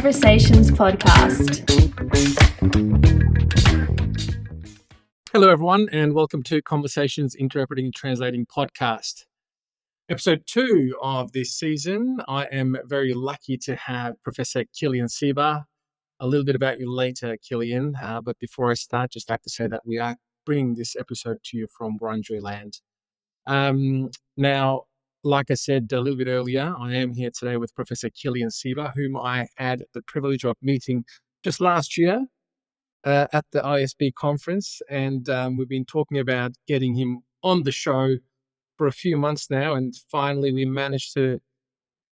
Conversations podcast. Hello, everyone, and welcome to Conversations Interpreting and Translating podcast. Episode 2 of this season. I am very lucky to have Professor Kilian Seeber. A little bit about you later, Kilian. But before I start, just like to say that we are bringing this episode to you from Wurundjeri land. Now, like I said a little bit earlier, I am here today with Professor Kilian Seeber, whom I had the privilege of meeting just last year at the ISB conference. And we've been talking about getting him on the show for a few months now. And finally, we managed to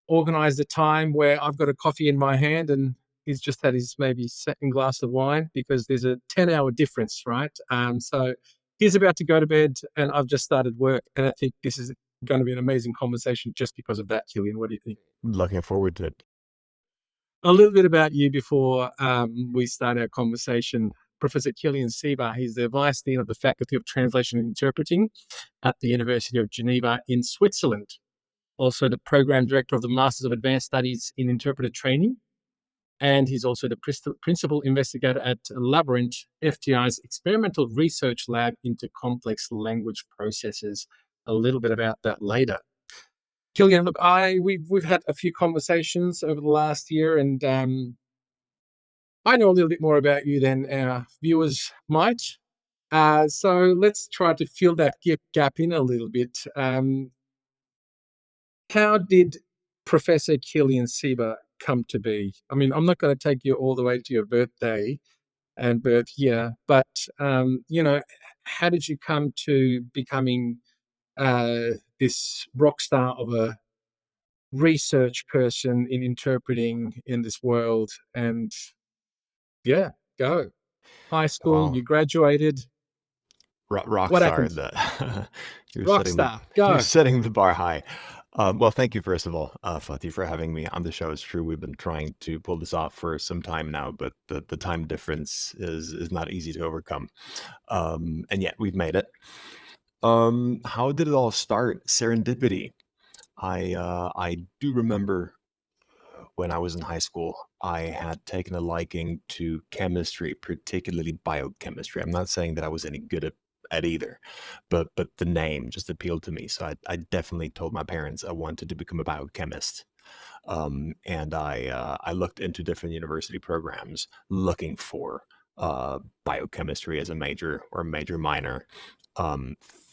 organize the time where I've got a coffee in my hand and he's just had his maybe second glass of wine because there's a 10-hour difference, right? So he's about to go to bed and I've just started work. And I think this is going to be an amazing conversation just because of that, Kilian. What do you think? Looking forward to it. A little bit about you before we start our conversation. Professor Kilian Seeber, he's the Vice Dean of the Faculty of Translation and Interpreting at the University of Geneva in Switzerland. Also the Program Director of the Masters of Advanced Studies in Interpreter Training. And he's also the Principal Investigator at Labyrinth, FTI's Experimental Research Lab into Complex Language Processes. A little bit about that later. Kilian, look, we've had a few conversations over the last year, and I know a little bit more about you than our viewers might. So let's try to fill that gap in a little bit. How did Professor Kilian Seeber come to be? I mean, I'm not going to take you all the way to your birthday and birth year, but how did you come to becoming this rock star of a research person in interpreting in this world? And yeah, go. High school, you graduated. Rock What star. happened? Go. You're setting the bar high. Well, thank you, first of all, Fatih, for having me on the show. It's true, we've been trying to pull this off for some time now, but the time difference is not easy to overcome. And yet we've made it. How did it all start? Serendipity. I do remember when I was in high school, I had taken a liking to chemistry, particularly biochemistry. I'm not saying that I was any good at either, but the name just appealed to me. So I definitely told my parents I wanted to become a biochemist. And I looked into different university programs looking for biochemistry as a major or major minor.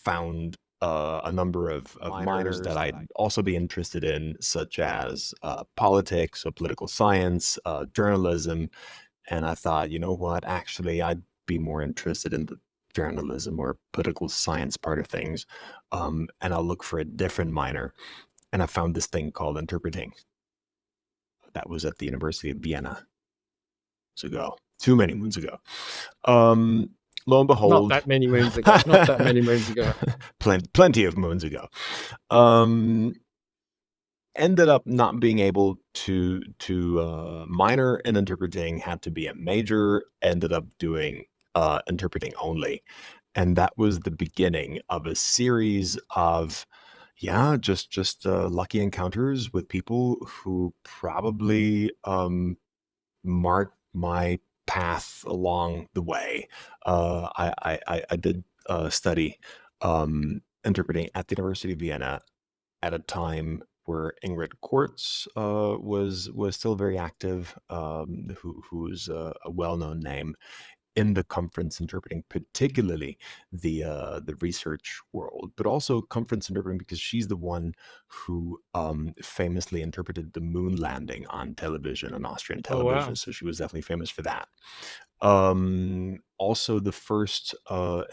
Found a number of minors that I'd also be interested in, such as politics or political science, journalism. And I thought, you know what, actually, I'd be more interested in the journalism or political science part of things. And I'll look for a different minor. And I found this thing called interpreting. That was at the University of Vienna. Too many moons ago. Lo and behold, Not that many moons ago. Plenty of moons ago. Ended up not being able to minor in interpreting, had to be a major, ended up doing interpreting only. And that was the beginning of a series of just lucky encounters with people who probably marked my path along the way. I did study interpreting at the University of Vienna at a time where Ingrid Quartz was still very active, who's a well-known name in the conference interpreting, particularly the research world, but also conference interpreting because she's the one who famously interpreted the moon landing on television, on Austrian television. Oh, wow. So she was definitely famous for that. Also the first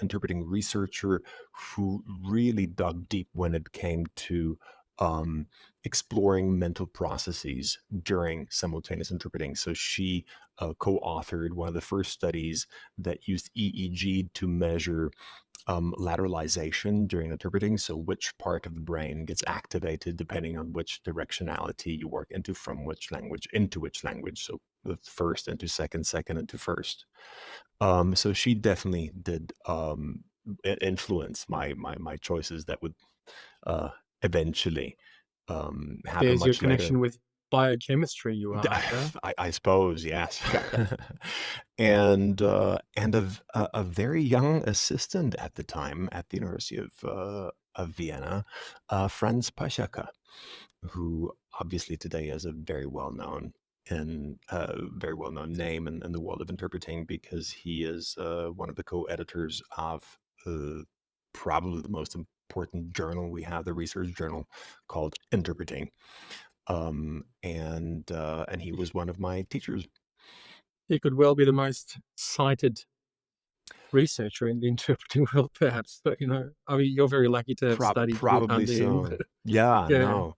interpreting researcher who really dug deep when it came to exploring mental processes during simultaneous interpreting. So she co-authored one of the first studies that used EEG to measure lateralization during interpreting. So which part of the brain gets activated depending on which directionality you work into, from which language into which language. So the first into second, second into first. So she definitely did influence my choices that would eventually happen There's much your connection later. with biochemistry you were after. I suppose, yes. Okay. And a very young assistant at the time at the University of Vienna, Franz Paschaka, who obviously today is a very well known name in the world of interpreting, because he is one of the co-editors of probably the most important journal we have, the research journal called Interpreting. And he was one of my teachers. He could well be the most cited researcher in the interpreting world, perhaps. But I mean, you're very lucky to have studied Probably under him. so. Yeah, Yeah. no.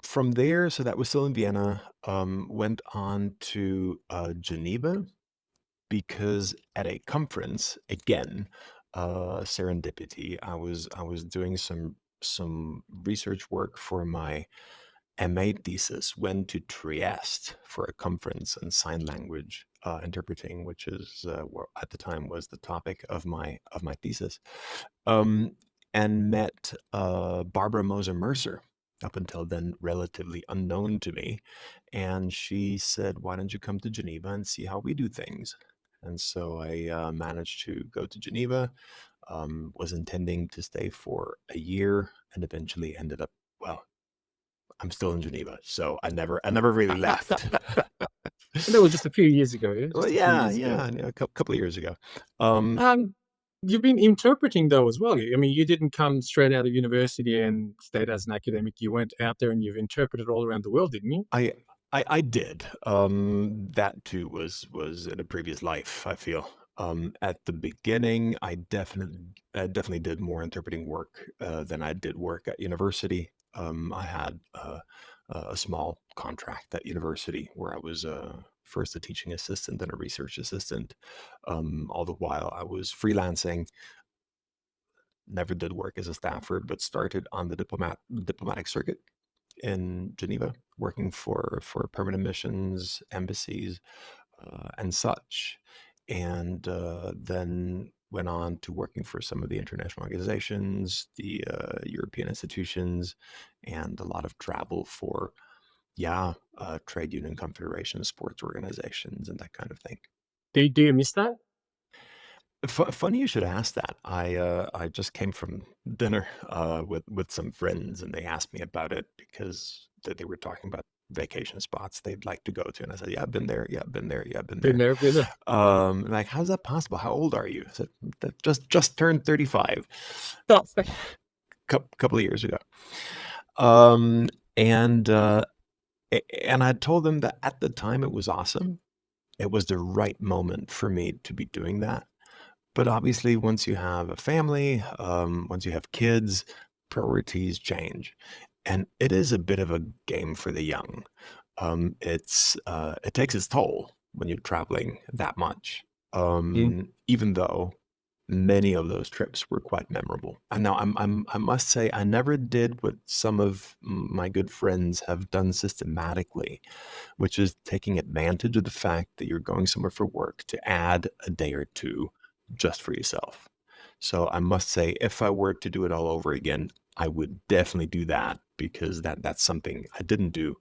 From there, so that was still in Vienna, went on to Geneva, because at a conference, again, serendipity, I was doing some research work for my MA thesis, went to Trieste for a conference in sign language interpreting, which is what at the time was the topic of my thesis, um, and met Barbara Moser Mercer, up until then relatively unknown to me, and she said, "Why don't you come to Geneva and see how we do things?" And so I managed to go to Geneva. Was intending to stay for a year, and eventually ended up, well, I'm still in Geneva, so I never really left. And that was just a few years ago, yeah? Well, Just a few years ago. yeah, a couple of years ago. Um, You've been interpreting though as well. I mean, you didn't come straight out of university and stayed as an academic. You went out there and you've interpreted all around the world, didn't you? I did. That too was in a previous life, I feel. At the beginning, I definitely did more interpreting work than I did work at university. I had a small contract at university where I was first a teaching assistant and a research assistant. All the while I was freelancing. Never did work as a staffer, but started on the diplomatic circuit in Geneva, working for permanent missions, embassies, and such. And then went on to working for some of the international organizations, the European institutions, and a lot of travel for, trade union confederations, sports organizations, and that kind of thing. Do you miss that? Funny you should ask that. I just came from dinner with some friends, and they asked me about it because they were talking about vacation spots they'd like to go to, and I said, "Yeah, I've been there. Yeah, I've been there. Yeah, I've been Been there." there, been there. Like, how's that possible? How old are you? I said, "That just turned 35, That's couple of years ago." Um, and and I told them that at the time it was awesome. It was the right moment for me to be doing that. But obviously, once you have a family, once you have kids, priorities change, and it is a bit of a game for the young. It takes its toll when you're traveling that much. Even though many of those trips were quite memorable. And now I must say I never did what some of my good friends have done systematically, which is taking advantage of the fact that you're going somewhere for work to add a day or two just for yourself. So I must say, if I were to do it all over again, I would definitely do that, because that's something I didn't do.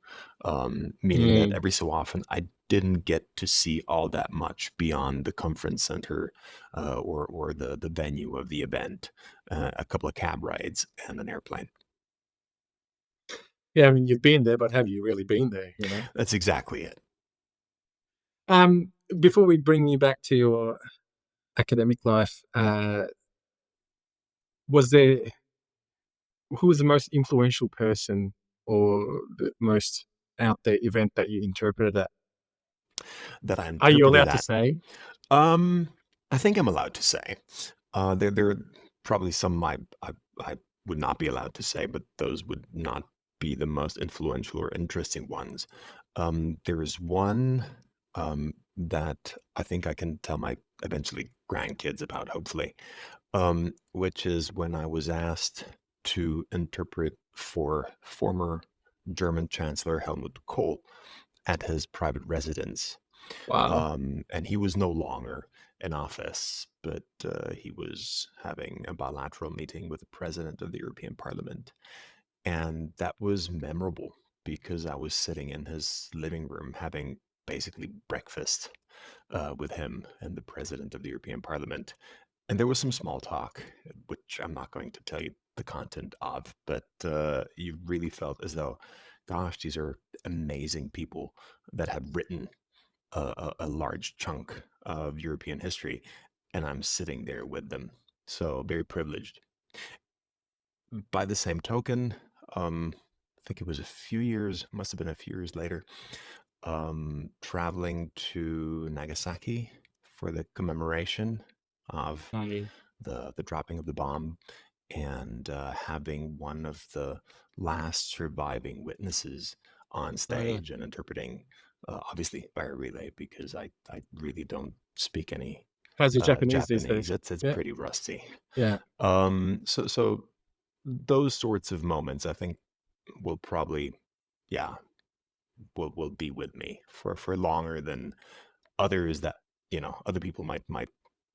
Meaning that every so often I didn't get to see all that much beyond the conference center or the venue of the event, a couple of cab rides and an airplane. Yeah, I mean, you've been there, but have you really been there, That's exactly it. Before we bring you back to your academic life, who was the most influential person or the most out there event that you interpreted at? That I Are you interpreted allowed to that. say? I think I'm allowed to say. There are probably some I would not be allowed to say, but those would not be the most influential or interesting ones. There is one that I think I can tell my eventually grandkids about, hopefully, which is when I was asked to interpret for former German Chancellor Helmut Kohl at his private residence. Wow. And he was no longer in office, but he was having a bilateral meeting with the president of the European Parliament. And that was memorable because I was sitting in his living room having basically breakfast with him and the president of the European Parliament. And there was some small talk, which I'm not going to tell you the content of, but you really felt as though, gosh, these are amazing people that have written a large chunk of European history, and I'm sitting there with them. So very privileged. By the same token, I think it was must have been a few years later, traveling to Nagasaki for the commemoration of Mm. the dropping of the bomb, and having one of the last surviving witnesses on Oh, yeah. stage and interpreting, obviously by a relay, because I really don't speak any How's your Japanese these Japanese. days? It's Yeah. pretty rusty. Yeah. So those sorts of moments, I think, will probably, yeah, will be with me for longer than others that other people might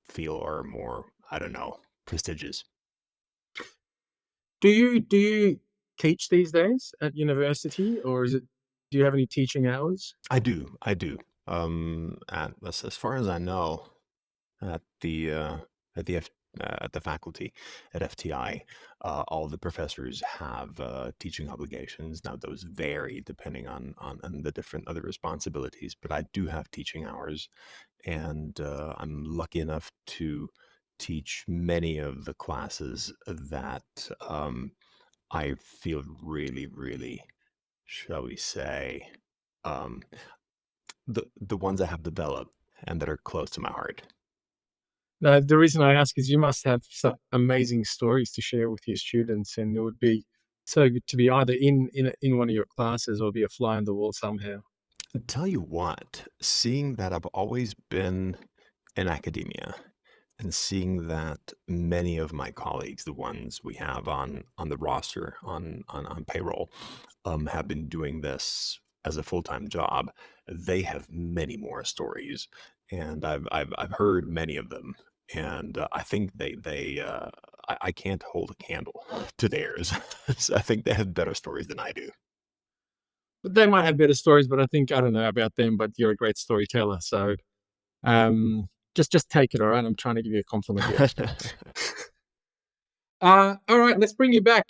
feel are more, I don't know, prestigious. Do you teach these days at university, or do you have any teaching hours? I do. As far as I know, at the at the F, at the faculty at FTI, all the professors have teaching obligations. Now those vary depending on the different other responsibilities, but I do have teaching hours, and I'm lucky enough to teach many of the classes that I feel really, really, shall we say, um, the ones I have developed and that are close to my heart. No, the reason I ask is you must have some amazing stories to share with your students, and it would be so good to be either in one of your classes or be a fly on the wall somehow. I tell you what, seeing that I've always been in academia, and seeing that many of my colleagues, the ones we have on the roster on payroll, have been doing this as a full-time job, they have many more stories, and I've heard many of them, and I think I can't hold a candle to theirs. So I think they have better stories than I do. But they might have better stories, but I don't know about them, but you're a great storyteller. So just take it, all right? I'm trying to give you a compliment here. All right, let's bring you back.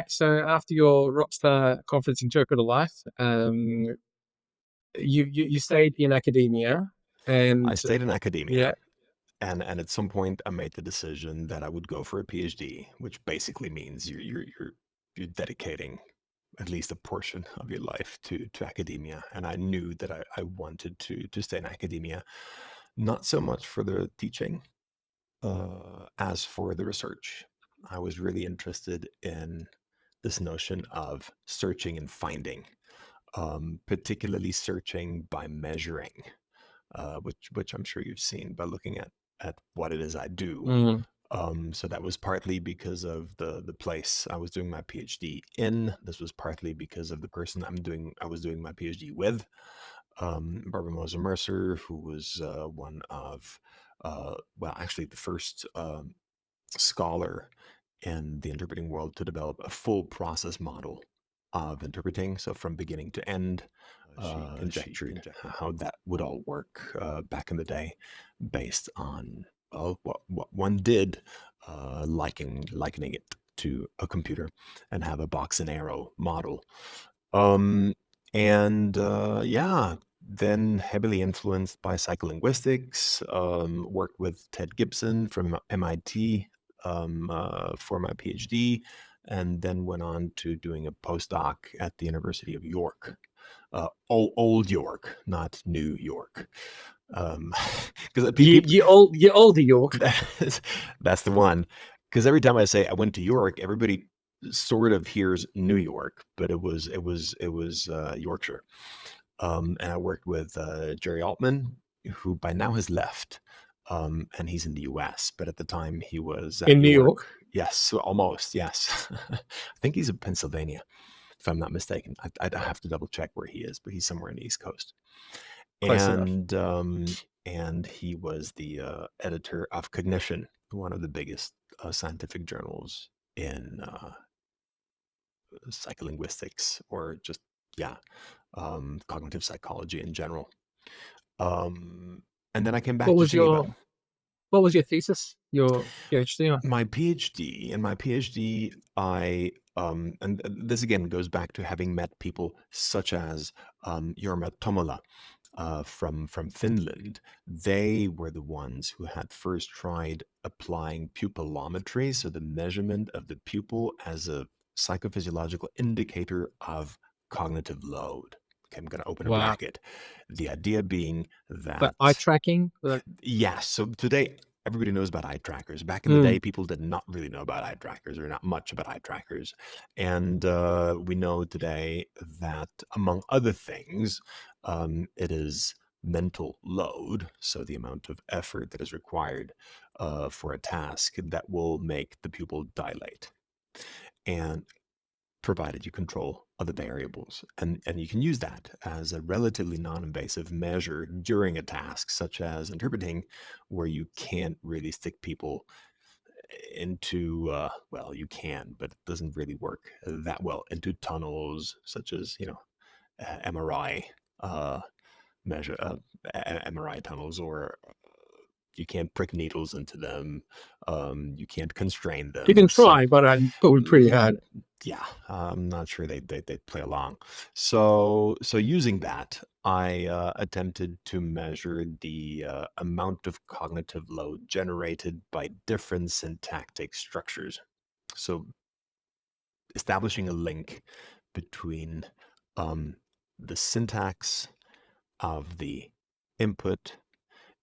So after your Rockstar Conference Interpreter Life, you stayed in academia, I and stayed in academia, yeah, and at some point I made the decision that I would go for a PhD, which basically means you're dedicating at least a portion of your life to academia. And I knew that I wanted to stay in academia, not so much for the teaching as for the research. I was really interested in this notion of searching and finding, particularly searching by measuring, which I'm sure you've seen by looking at what it is I do. mm, So that was partly because of the place I was doing my PhD in. This was partly because of the person I was doing my PhD with, Barbara Moser Mercer, who was one of well, actually the first scholar in the interpreting world to develop a full process model of interpreting. So from beginning to end, she conjectured how that would all work back in the day, based on what one did, likening it to a computer, and have a box and arrow model. Um, and yeah, then heavily influenced by psycholinguistics, worked with Ted Gibson from MIT for my PhD, and then went on to doing a postdoc at the University of York, old York, not New York. Because people, you older York. that's the one. Because every time I say I went to York, everybody sort of hears New York, but it was Yorkshire. And I worked with Jerry Altman, who by now has left, and he's in the U.S. But at the time, he was at In New York. York? Yes, so almost. Yes, I think he's in Pennsylvania, if I'm not mistaken. I'd have to double check where he is, but he's somewhere in the East Coast. Close enough. And he was the editor of Cognition, one of the biggest scientific journals in psycholinguistics, or just Yeah, cognitive psychology in general. And then I came back What to was Geneva. your thesis? Your PhD on? My PhD, in my PhD, and this again goes back to having met people such as Jorma Tomola from Finland. They were the ones who had first tried applying pupillometry, so the measurement of the pupil as a psychophysiological indicator of cognitive load. Okay, I'm going to open a Wow. bracket. The idea being But that, eye tracking? yes, so today everybody knows about eye trackers. Back in the day, people did not really know about eye trackers, or not much about eye trackers. And we know today that, among other things, it is mental load, so the amount of effort that is required for a task that will make the pupil dilate. And provided you control other variables. And you can use that as a relatively non-invasive measure during a task, such as interpreting, where you can't really stick people into, well, you can, but it doesn't really work that well, into tunnels, such as, MRI measure, MRI tunnels, or you can't prick needles into them. You can't constrain them. You can try, but I'm going pretty hard. Yeah, I'm not sure they'd play along. So using that, I attempted to measure the amount of cognitive load generated by different syntactic structures. So establishing a link between the syntax of the input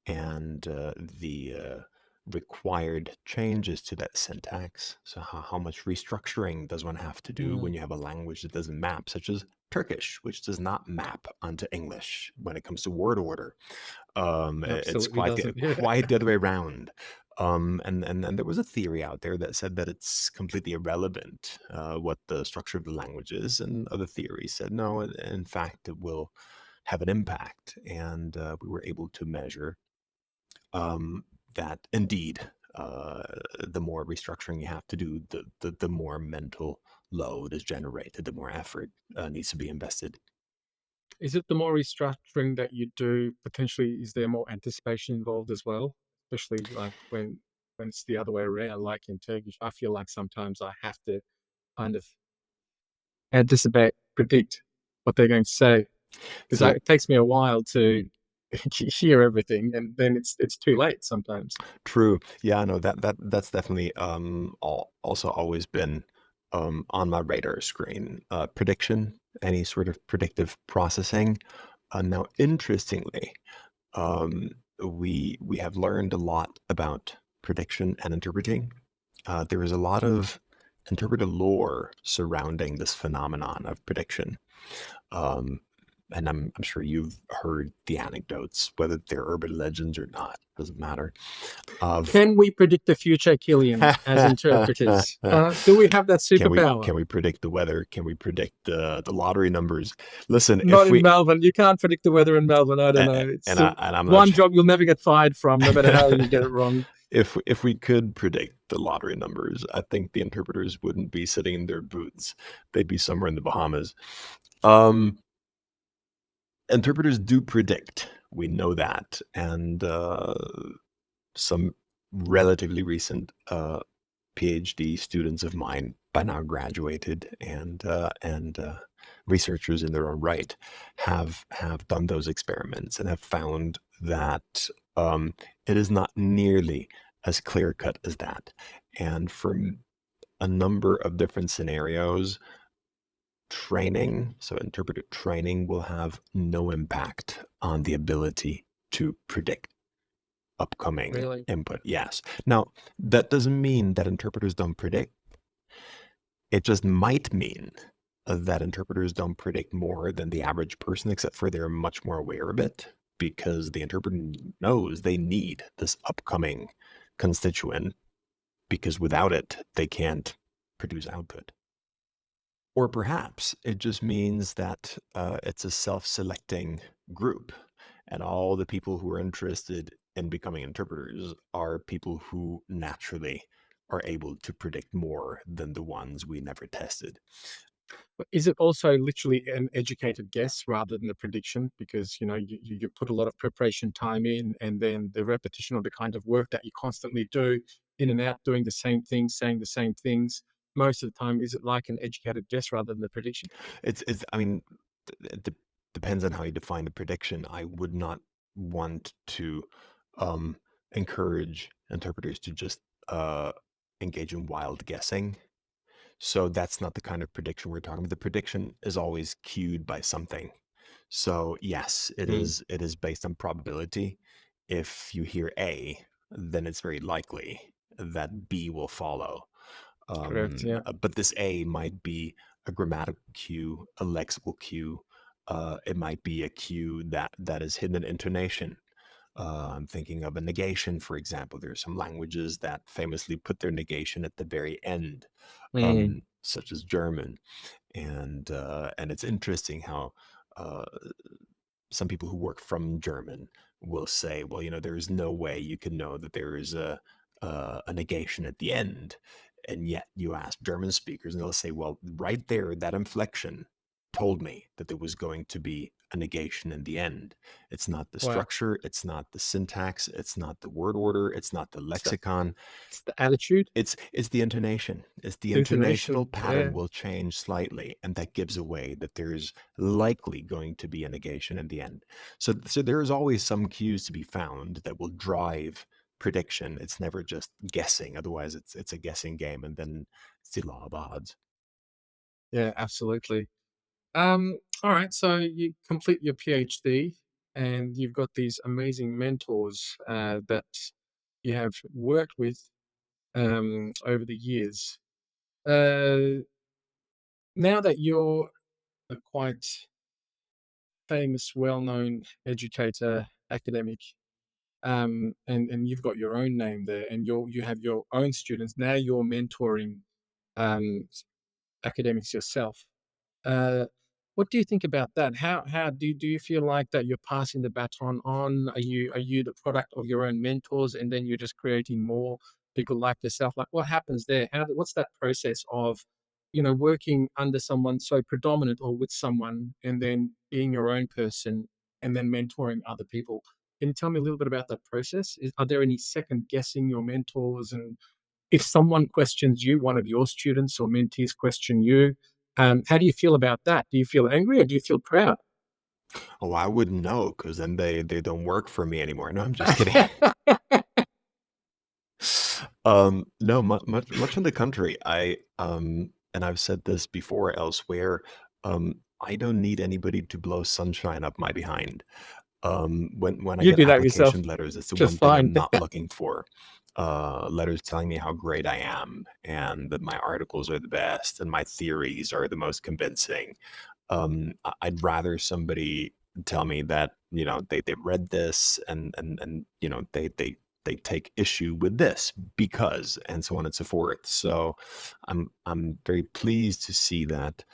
and the required changes to that syntax. So how much restructuring does one have to do when you have a language that doesn't map, such as Turkish, which does not map onto English when it comes to word order. It's quite quite the other way around. And there was a theory out there that said that it's completely irrelevant what the structure of the language is, and other theories said no, in fact, it will have an impact. And we were able to measure that indeed, the more restructuring you have to do, the more mental load is generated, the more effort needs to be invested. Is it the more restructuring that you do, potentially, is there more anticipation involved as well? Especially like when it's the other way around, like in Turkish, I feel like sometimes I have to kind of anticipate, predict what they're going to say. Because So it takes me a while to hear everything, and then it's too late sometimes. true. Yeah, no, that's definitely also always been on my radar screen. Prediction, any sort of predictive processing. Now, interestingly, um, we have learned a lot about prediction and interpreting. There is a lot of interpretive lore surrounding this phenomenon of prediction. Um, and I'm sure you've heard the anecdotes, whether they're urban legends or not, doesn't matter. Can we predict the future, Kilian, as interpreters? Do we have that superpower? Can we predict the weather? Can we predict the lottery numbers? Listen, Not in Melbourne. You can't predict the weather in Melbourne. I don't know. It's I'm one job you'll never get fired from, no matter how you get it wrong. If we could predict the lottery numbers, I think the interpreters wouldn't be sitting in their booths. They'd be somewhere in the Bahamas. Interpreters do predict. We know that. And some relatively recent PhD students of mine, by now graduated, and researchers in their own right, have done those experiments and have found that it is not nearly as clear cut as that. And for a number of different scenarios, training, so interpreter training, will have no impact on the ability to predict upcoming input. Yes. Now, that doesn't mean that interpreters don't predict. It just might mean that interpreters don't predict more than the average person, except for they're much more aware of it, because the interpreter knows they need this upcoming constituent, because without it, they can't produce output. Or perhaps it just means that it's a self-selecting group, and all the people who are interested in becoming interpreters are people who naturally are able to predict more than the ones we never tested. But is it also literally an educated guess rather than a prediction? Because, you put a lot of preparation time in, and then the repetition of the kind of work that you constantly do in and out, doing the same things, saying the same things. Most of the time, is it like an educated guess rather than a prediction? I mean, it depends on how you define the prediction. I would not want to um, encourage interpreters to just uh, engage in wild guessing. So that's not the kind of prediction we're talking about. The prediction is always cued by something. So yes, it Mm, is it is based on probability. If you hear A, then it's very likely that B will follow. correct. Yeah. But this A might be a grammatical cue, a lexical cue. It might be a cue that is hidden in intonation. I'm thinking of a negation, for example. There are some languages that famously put their negation at the very end, Mm, such as German. And it's interesting how uh, some people who work from German will say, well, there's no way you can know that there is a negation at the end. And yet you ask German speakers, and they'll say, well, right there, that inflection told me that there was going to be a negation in the end. It's not the wow. structure, it's not the syntax, it's not the word order, it's not the It's the, lexicon. it's the attitude, It's the intonation. It's the intonational intonation. Yeah. pattern will change slightly, and that gives away that there's likely going to be a negation in the end. So there is always some cues to be found that will drive prediction. It's never just guessing. Otherwise, it's a guessing game, and then it's the law of odds. Yeah, absolutely. All right. So you complete your PhD and you've got these amazing mentors that you have worked with over the years. Uh, Now that you're a quite famous, well-known educator, academic, and you've got your own name there, and you have your own students. Now you're mentoring um, academics yourself. Uh, what do you think about that? How do you feel like that you're passing the baton on? Are you the product of your own mentors, and then you're just creating more people like yourself? Like, what happens there? What's that process of, working under someone so predominant or with someone, and then being your own person, and then mentoring other people? Can you tell me a little bit about that process? Are there any second guessing your mentors, and if someone questions you, one of your students or mentees question you, how do you feel about that? Do you feel angry or do you feel proud? Oh, I wouldn't know because then they don't work for me anymore. No, I'm just kidding. No, much on the contrary. And I've said this before elsewhere. I don't need anybody to blow sunshine up my behind. When I You get do that yourself application letters, it's the just one thing fine. I'm not looking for. Letters telling me how great I am and that my articles are the best and my theories are the most convincing. I'd rather somebody tell me that they read this and they take issue with this because, and so on and so forth. So I'm very pleased to see that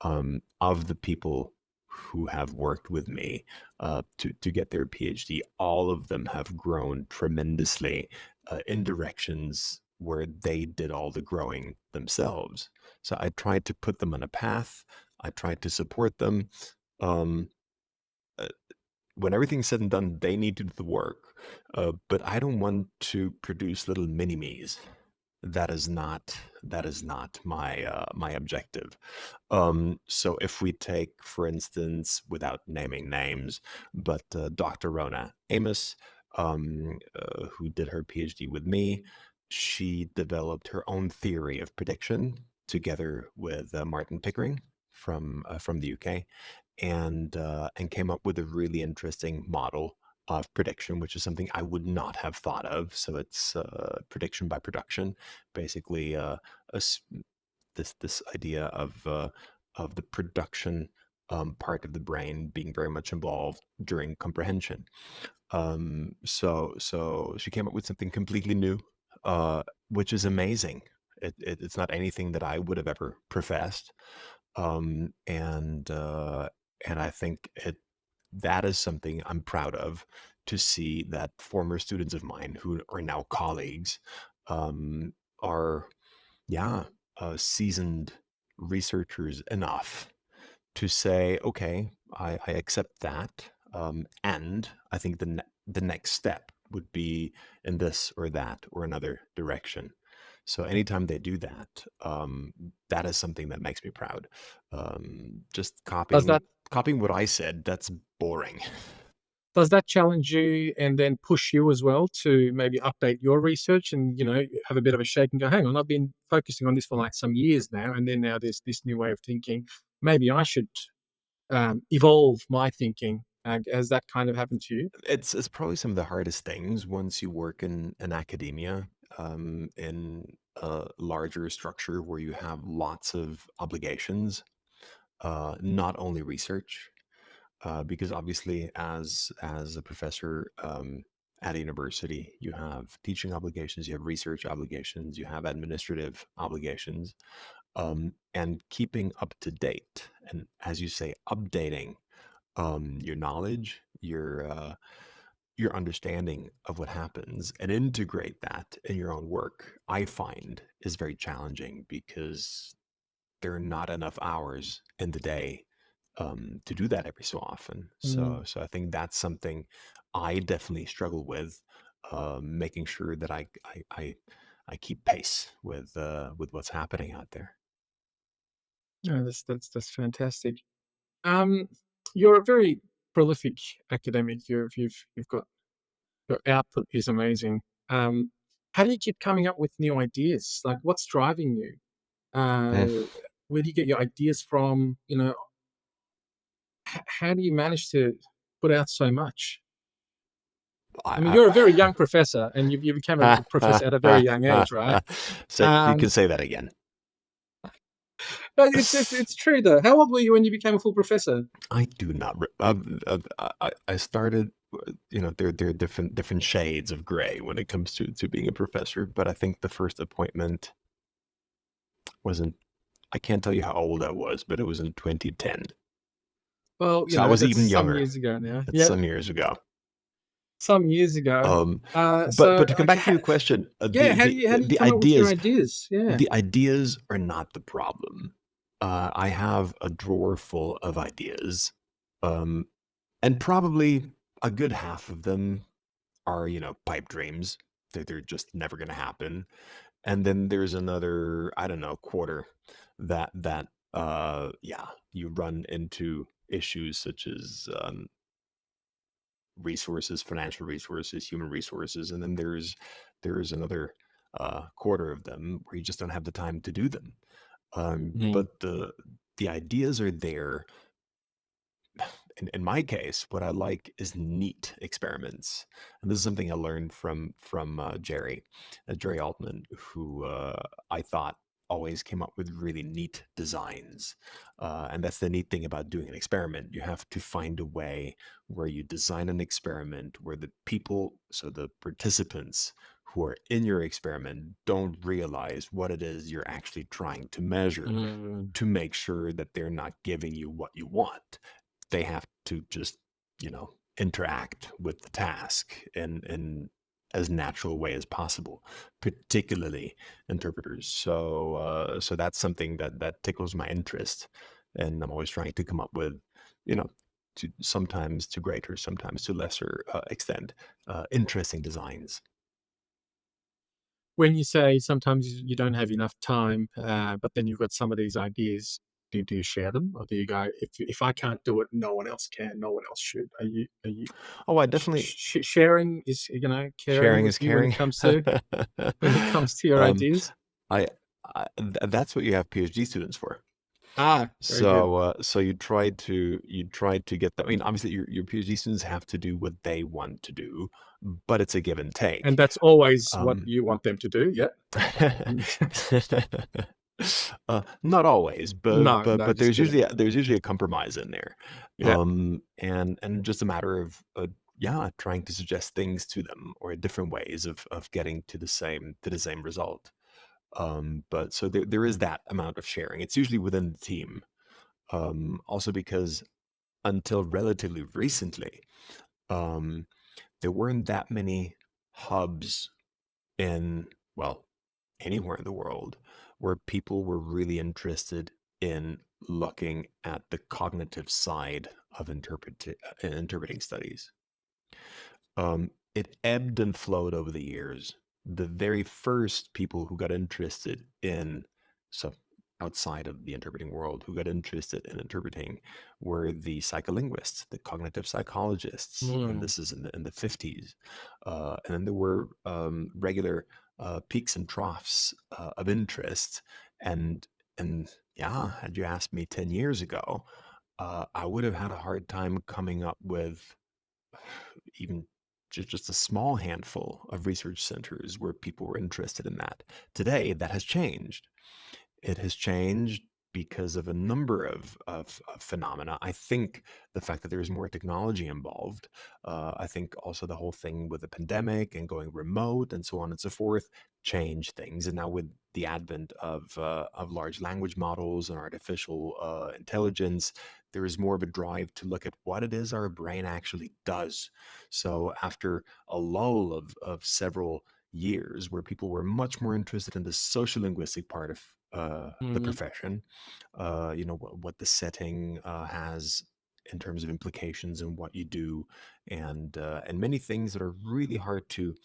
of the people who have worked with me to get their PhD, all of them have grown tremendously in directions where they did all the growing themselves. So I tried to put them on a path. I tried to support them. Um, uh, when everything's said and done, they need to do the work. But I don't want to produce little mini-me's. That is not my objective. So if we take, for instance, without naming names, but Dr. Rona Amos, who did her PhD with me, she developed her own theory of prediction together with Martin Pickering from the UK, and came up with a really interesting model of prediction, which is something I would not have thought of. So it's prediction by production, basically a s this idea of the production part of the brain being very much involved during comprehension. So she came up with something completely new, which is amazing. It's not anything that I would have ever professed, um, and uh, and I think that is something I'm proud of, to see that former students of mine who are now colleagues are, yeah, seasoned researchers enough to say, okay, I accept that, and I think the next step would be in this or that or another direction. So anytime they do that, that is something that makes me proud. Just Does that copying what I said, that's boring. does that challenge you and then push you as well to maybe update your research and, have a bit of a shake and go, hang on, I've been focusing on this for like some years now, and then now there's this new way of thinking. Maybe I should evolve my thinking. Has that kind of happened to you? It's probably some of the hardest things once you work in academia, in a larger structure where you have lots of obligations, not only research, because obviously as a professor at a university, you have teaching obligations, you have research obligations, you have administrative obligations, and keeping up to date, and as you say, updating your knowledge, your understanding of what happens, and integrate that in your own work, I find is very challenging because there are not enough hours in the day to do that every so often. Mm. So I think that's something I definitely struggle with, making sure that I keep pace with what's happening out there. No, that's fantastic. Um, you're a very prolific academic. You've got your output is amazing. How do you keep coming up with new ideas? Like, what's driving you? Where do you get your ideas from? How do you manage to put out so much? I mean, I, you're a very young professor, and you became a professor at a very young age, right? Say, you can say that again. No, it's true though. How old were you when you became a full professor? I do not. I started. There are different shades of gray when it comes to being a professor. But I think the first appointment wasn't. I can't tell you how old I was, but it was in 2010. Well, So I was that's even some younger. years ago now. That's Yeah, some years ago. some years ago. But to come back to your question, yeah, how do you come up with your ideas? Yeah. the ideas are not the problem. I have a drawer full of ideas, um, and probably a good half of them are, pipe dreams. They're just never going to happen. And then there's another, I don't know, quarter that you run into issues such as resources, financial resources, human resources, and then there's another quarter of them where you just don't have the time to do them. Mm. But the ideas are there. In my case, what I like is neat experiments, and this is something I learned from Jerry Altman, who I thought always came up with really neat designs. And that's the neat thing about doing an experiment. You have to find a way where you design an experiment where the people, so the participants who are in your experiment, don't realize what it is you're actually trying to measure, Mm. to make sure that they're not giving you what you want. They have to just, interact with the task in as natural way as possible, particularly interpreters. So that's something that tickles my interest, and I'm always trying to come up with, sometimes to greater, sometimes to lesser extent, interesting designs. When you say sometimes you don't have enough time, but then you've got some of these ideas, do you share them, or do you go, if I can't do it, no one else can, no one else should? Are you Oh, I definitely sharing is caring sharing with is you when it caring. comes to your um, ideas? I, that's what you have PhD students for. Very good. So you try to get them. I mean, obviously, your PhD students have to do what they want to do, but it's a give and And take. that's always what Um, you want them to do, yeah? Not always, No, no, but just kidding. there's usually a compromise in there, Yeah. and just a matter of trying to suggest things to them or different ways of getting to the same result. But so there is that amount of sharing. It's usually within the team. Also because until relatively recently, um, there weren't that many hubs in, well, anywhere in the world where people were really interested in looking at the cognitive side of interpreting studies. It ebbed and flowed over the years. The very first people who got interested in, so outside of the interpreting world, who got interested in interpreting were the psycholinguists, the cognitive psychologists, and Mm. this is in the 50s. And then there were regular peaks and troughs of interest. And yeah, had you asked me 10 years ago, I would have had a hard time coming up with even just a small handful of research centers where people were interested in that. Today, that has changed. It has changed because of a number of phenomena. I think the fact that there's more technology involved, I think also the whole thing with the pandemic and going remote and so on and so forth changed things. And now with the advent of large language models and artificial intelligence, there is more of a drive to look at what it is our brain actually does. So after a lull of several years where people were much more interested in the social linguistic part of the Mm. profession, what the setting has in terms of implications and what you do, and many things that are really hard to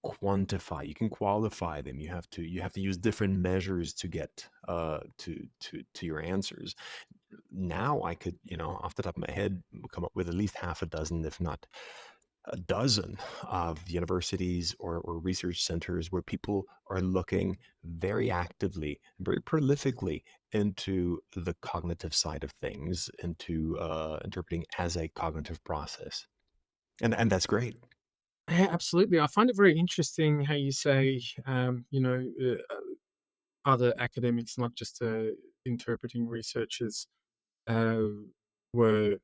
quantify. You can qualify them. You have to use different measures to get to your answers. Now I could, off the top of my head, come up with at least half a dozen, if not a dozen, of universities or research centers where people are looking very actively, very prolifically into the cognitive side of things, into interpreting as a cognitive process. And that's great. Yeah, absolutely. I find it very interesting how you say, other academics, not just interpreting researchers, uh, were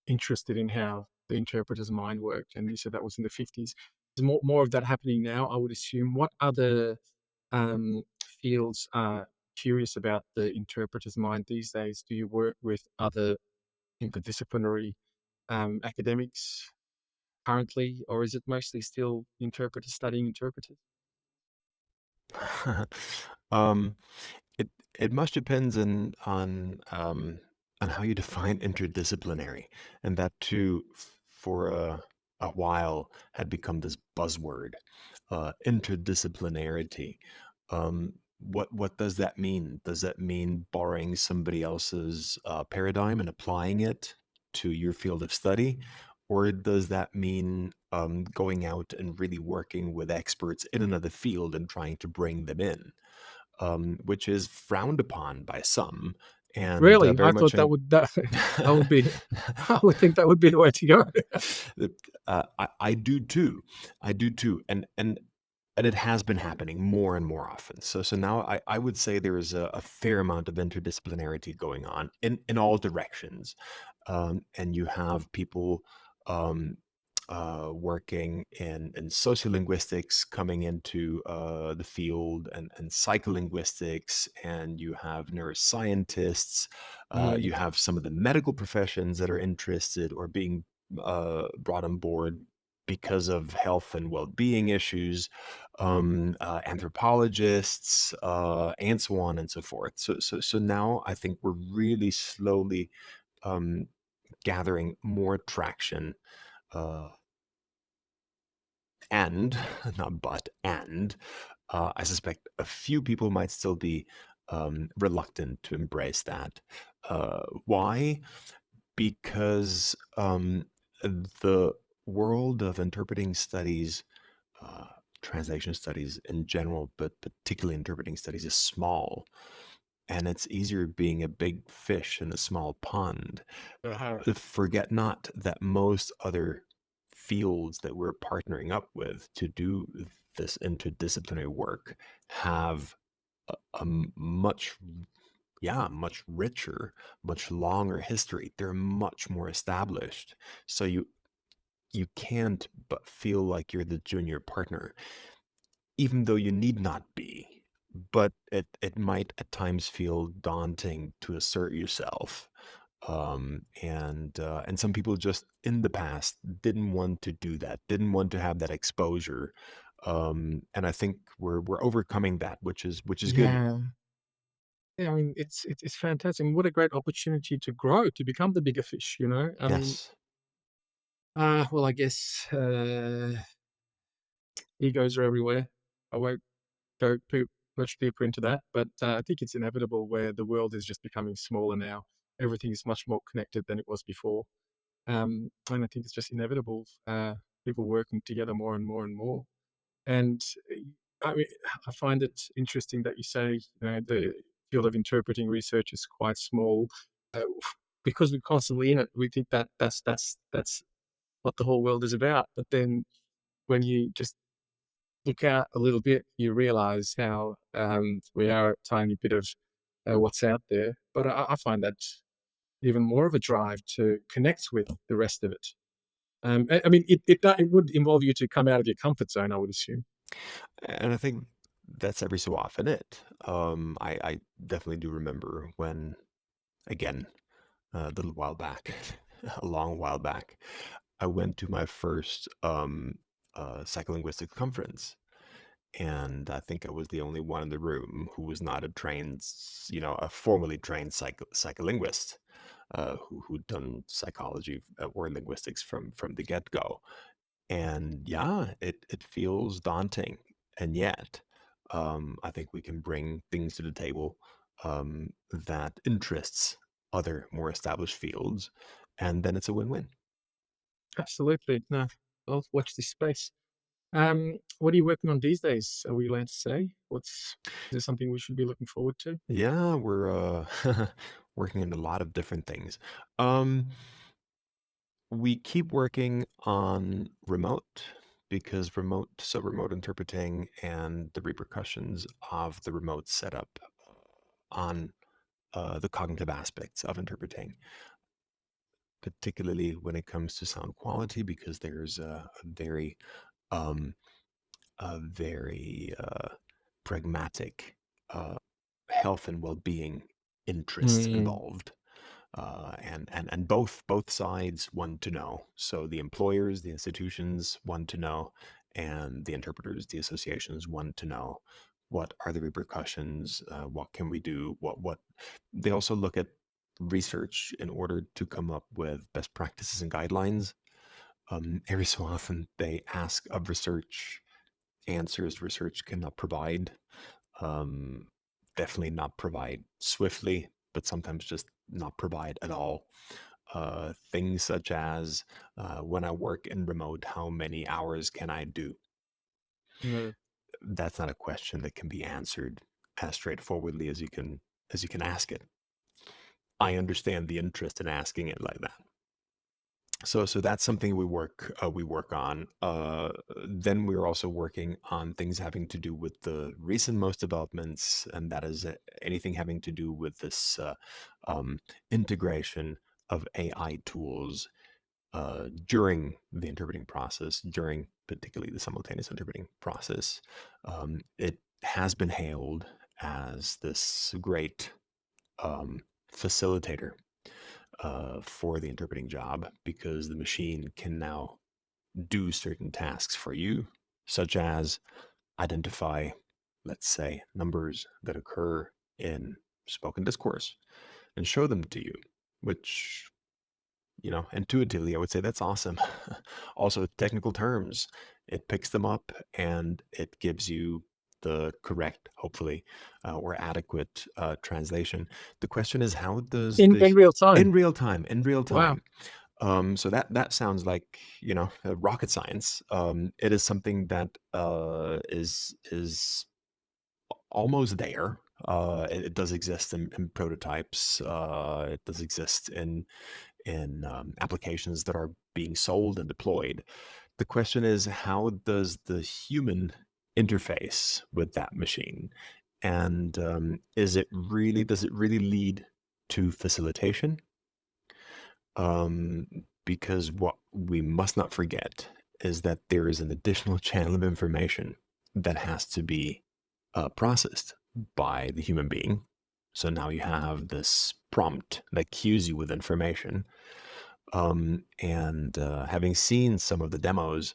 interested in how the interpreter's mind worked. And you said that was in the 50s. There's more of that happening now, I would assume. What other fields are curious about the interpreter's mind these days? Do you work with other interdisciplinary academics currently, or is it mostly still interpreters studying interpreters? um, it it much depends on how you define interdisciplinary, and that too, for a while, had become this buzzword, interdisciplinarity. What does that mean? Does that mean borrowing somebody else's paradigm and applying it to your field of study? Or does that mean going out and really working with experts in another field and trying to bring them in? Which is frowned upon by some, and Really, very I much thought that in. would that would be I would think that would be the way to go. I do too. I do too, and it has been happening more and more often. So now I would say there is a fair amount of interdisciplinarity going on in all directions, and you have people um, working in sociolinguistics coming into the field, and psycholinguistics, and you have neuroscientists, Mm. you have some of the medical professions that are interested or being brought on board because of health and well-being issues, anthropologists, and so on and so forth. So now I think we're really slowly um, gathering more traction, uh, and not but and I suspect a few people might still be reluctant to embrace that. Why? Because the world of interpreting studies, uh, translation studies in general, but particularly interpreting studies, is small, and it's easier being a big fish in a small pond. Uh-huh. Forget not that most other fields that we're partnering up with to do this interdisciplinary work have a much, yeah, much richer, much longer history. They're much more established. So you can't but feel like you're the junior partner, even though you need not be. But it might at times feel daunting to assert yourself. And some people just in the past didn't want to do that, didn't want to have that exposure. And I think we're overcoming that, which is good. Yeah. Yeah, I mean, it's fantastic. And what a great opportunity to grow, to become the bigger fish, you know? I mean, Yes. well, I guess egos are everywhere. I won't go too much deeper into that, but I think it's inevitable where the world is just becoming smaller now. Everything is much more connected than it was before. And I think it's just inevitable, people working together more and more and more. And I mean, I find it interesting that you say, the field of interpreting research is quite small. Uh, because we're constantly in it, we think that that's what the whole world is about. But then when you just look out a little bit, you realize how we are a tiny bit of what's out there. But I find that even more of a drive to connect with the rest of it. I mean, it would involve you to come out of your comfort zone, I would assume. And I think that's every so often it. I definitely do remember when, again, a little while back, a long while back, I went to my first psycholinguistics conference. And I think I was the only one in the room who was not a trained, a formally trained psycholinguist, who'd done psychology or linguistics from the get-go. And yeah, it feels daunting. And yet, I think we can bring things to the table that interests other more established fields, and then it's a win-win. Absolutely. No, I'll watch this space. What are you working on these days? Are we allowed to say? Is there something we should be looking forward to? Yeah, we're working on a lot of different things. Um, we keep working on remote because remote interpreting and the repercussions of the remote setup on the cognitive aspects of interpreting, particularly when it comes to sound quality, because there's um, a very pragmatic uh, health and well-being interests Mm, involved. And both sides want to know. So the employers, the institutions want to know, and the interpreters, the associations want to know what are the repercussions, what can we do, what they also look at research in order to come up with best practices and guidelines. Every so often they ask of research answers research cannot provide. Um, Definitely not provide swiftly, but sometimes just not provide at all. Things such as when I work in remote, how many hours can I do? no. That's not a question that can be answered as straightforwardly as you can ask it. I understand the interest in asking it like that. So that's something we work on. Then we're also working on things having to do with the recent most developments, and that is anything having to do with this integration of AI tools during the interpreting process, during particularly the simultaneous interpreting process. It has been hailed as this great um, facilitator for the interpreting job because the machine can now do certain tasks for you, such as identify, let's say, numbers that occur in spoken discourse and show them to you, which, intuitively, I would say that's awesome. Also, technical terms, it picks them up and it gives you the correct, hopefully, or adequate translation. The question is, how does In real time. in real Wow. time? So that sounds like rocket science. It is something that is almost there. It does exist in prototypes. It does exist in applications that are being sold and deployed. The question is, how does the human interface with that machine? And does it really lead to facilitation? Um, because what we must not forget is that there is an additional channel of information that has to be processed by the human being. So now you have this prompt that cues you with information. And having seen some of the demos,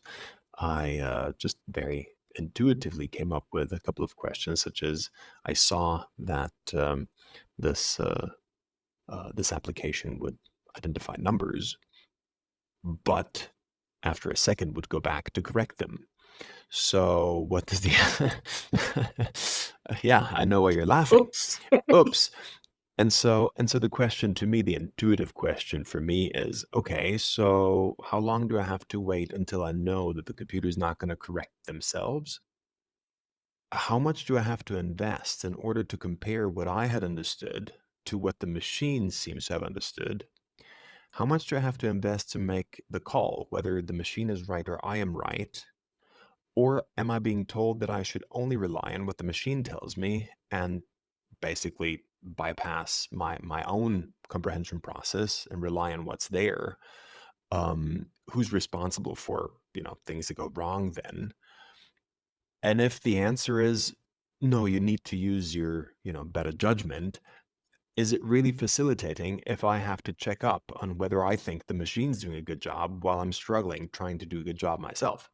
I just very intuitively came up with a couple of questions, such as I saw that this this application would identify numbers, but after a second would go back to correct them. So what does the yeah, I know why you're laughing. Oops. Oops. And so the question to me, the intuitive question for me is, okay, so how long do I have to wait until I know that the computer's not going to correct themselves? How much do I have to invest in order to compare what I had understood to what the machine seems to have understood? How much do I have to invest to make the call, whether the machine is right or I am right? Or am I being told that I should only rely on what the machine tells me and basically bypass my own comprehension process and rely on what's there? Who's responsible for, things that go wrong then? And if the answer is no, you need to use your, better judgment, is it really facilitating if I have to check up on whether I think the machine's doing a good job while I'm struggling trying to do a good job myself?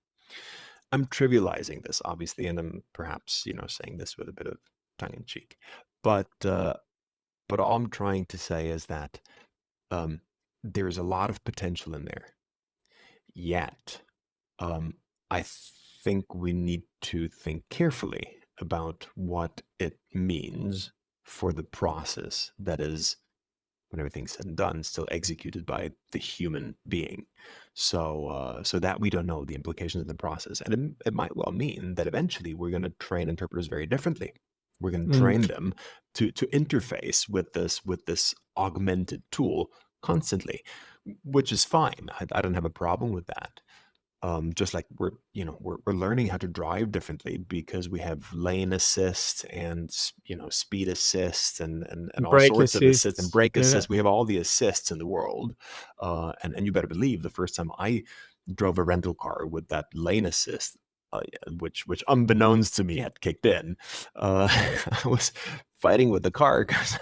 I'm trivializing this, obviously, and I'm perhaps, saying this with a bit of tongue in cheek. But all I'm trying to say is that there's a lot of potential in there. Yet, I think we need to think carefully about what it means for the process that is, when everything's said and done, still executed by the human being. So that we don't know the implications of the process. And it might well mean that eventually we're going to train interpreters very differently. We're going to train them to interface with this augmented tool constantly, which is fine. I don't have a problem with that. Just like we're learning how to drive differently because we have lane assist and speed assist and all Brake sorts of assist and assists. brake Yeah. assist. We have all the assists in the world, and you better believe the first time I drove a rental car with that lane assist, which unbeknownst to me had kicked in, I was fighting with the car because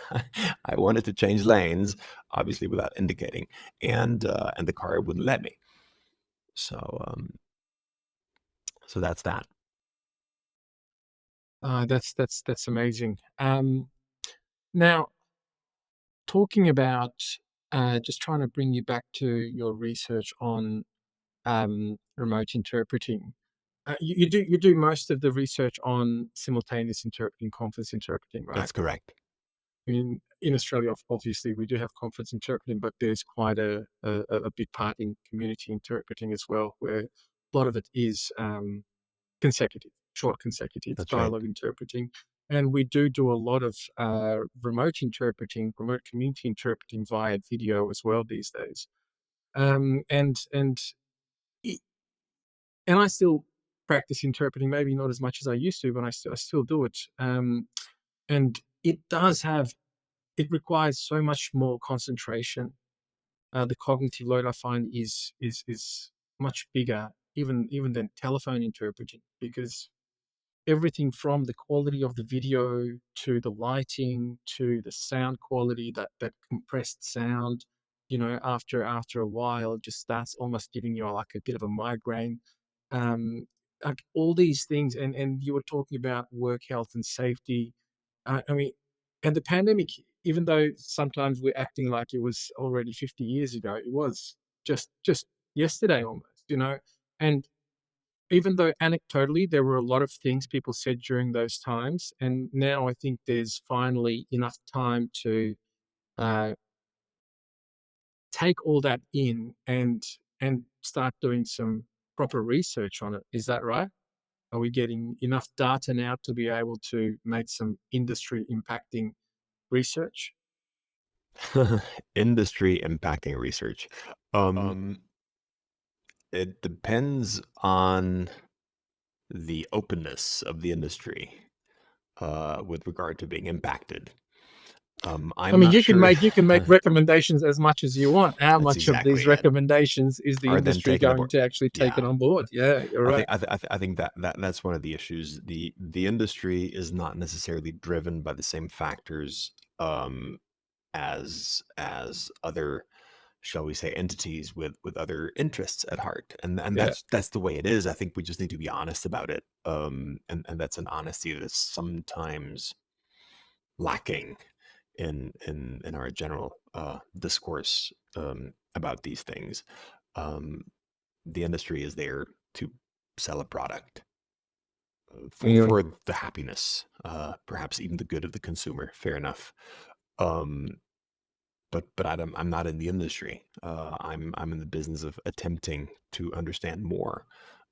I wanted to change lanes, obviously without indicating, and the car wouldn't let me. So that's that. That's amazing. Now, talking about just trying to bring you back to your research on remote interpreting. You do most of the research on simultaneous interpreting, conference interpreting, right? That's correct. In Australia, obviously, we do have conference interpreting, but there's quite a big part in community interpreting as well, where a lot of it is consecutive, short consecutive. It's dialogue interpreting. And we do a lot of remote interpreting, remote community interpreting via video as well these days. And I still practice interpreting, maybe not as much as I used to, but I still do it. And it requires so much more concentration. The cognitive load I find is much bigger, even than telephone interpreting, because everything from the quality of the video to the lighting to the sound quality, that compressed sound, after a while, just starts almost giving you like a bit of a migraine. Like all these things, and you were talking about work health and safety. I mean, and the pandemic, even though sometimes we're acting like it was already 50 years ago, it was just yesterday almost, and even though anecdotally there were a lot of things people said during those times, and now I think there's finally enough time to take all that in and start doing some proper research on it. Is that right? Are we getting enough data now to be able to make some industry impacting research? Industry impacting research. It depends on the openness of the industry with regard to being impacted. You can make recommendations as much as you want. How That's much of exactly these it. recommendations is the Are then industry taken going aboard. to actually take it on board? Yeah, you're right. I think that's one of the issues. The industry is not necessarily driven by the same factors as other shall we say, entities with other interests at heart, and Yeah. that's the way it is. I think we just need to be honest about it, and that's an honesty that is sometimes lacking in our general discourse about these things. Um, the industry is there to sell a product Yeah. for the happiness, perhaps even the good of the consumer. Fair enough. Um, but I'm not in the industry. I'm in the business of attempting to understand more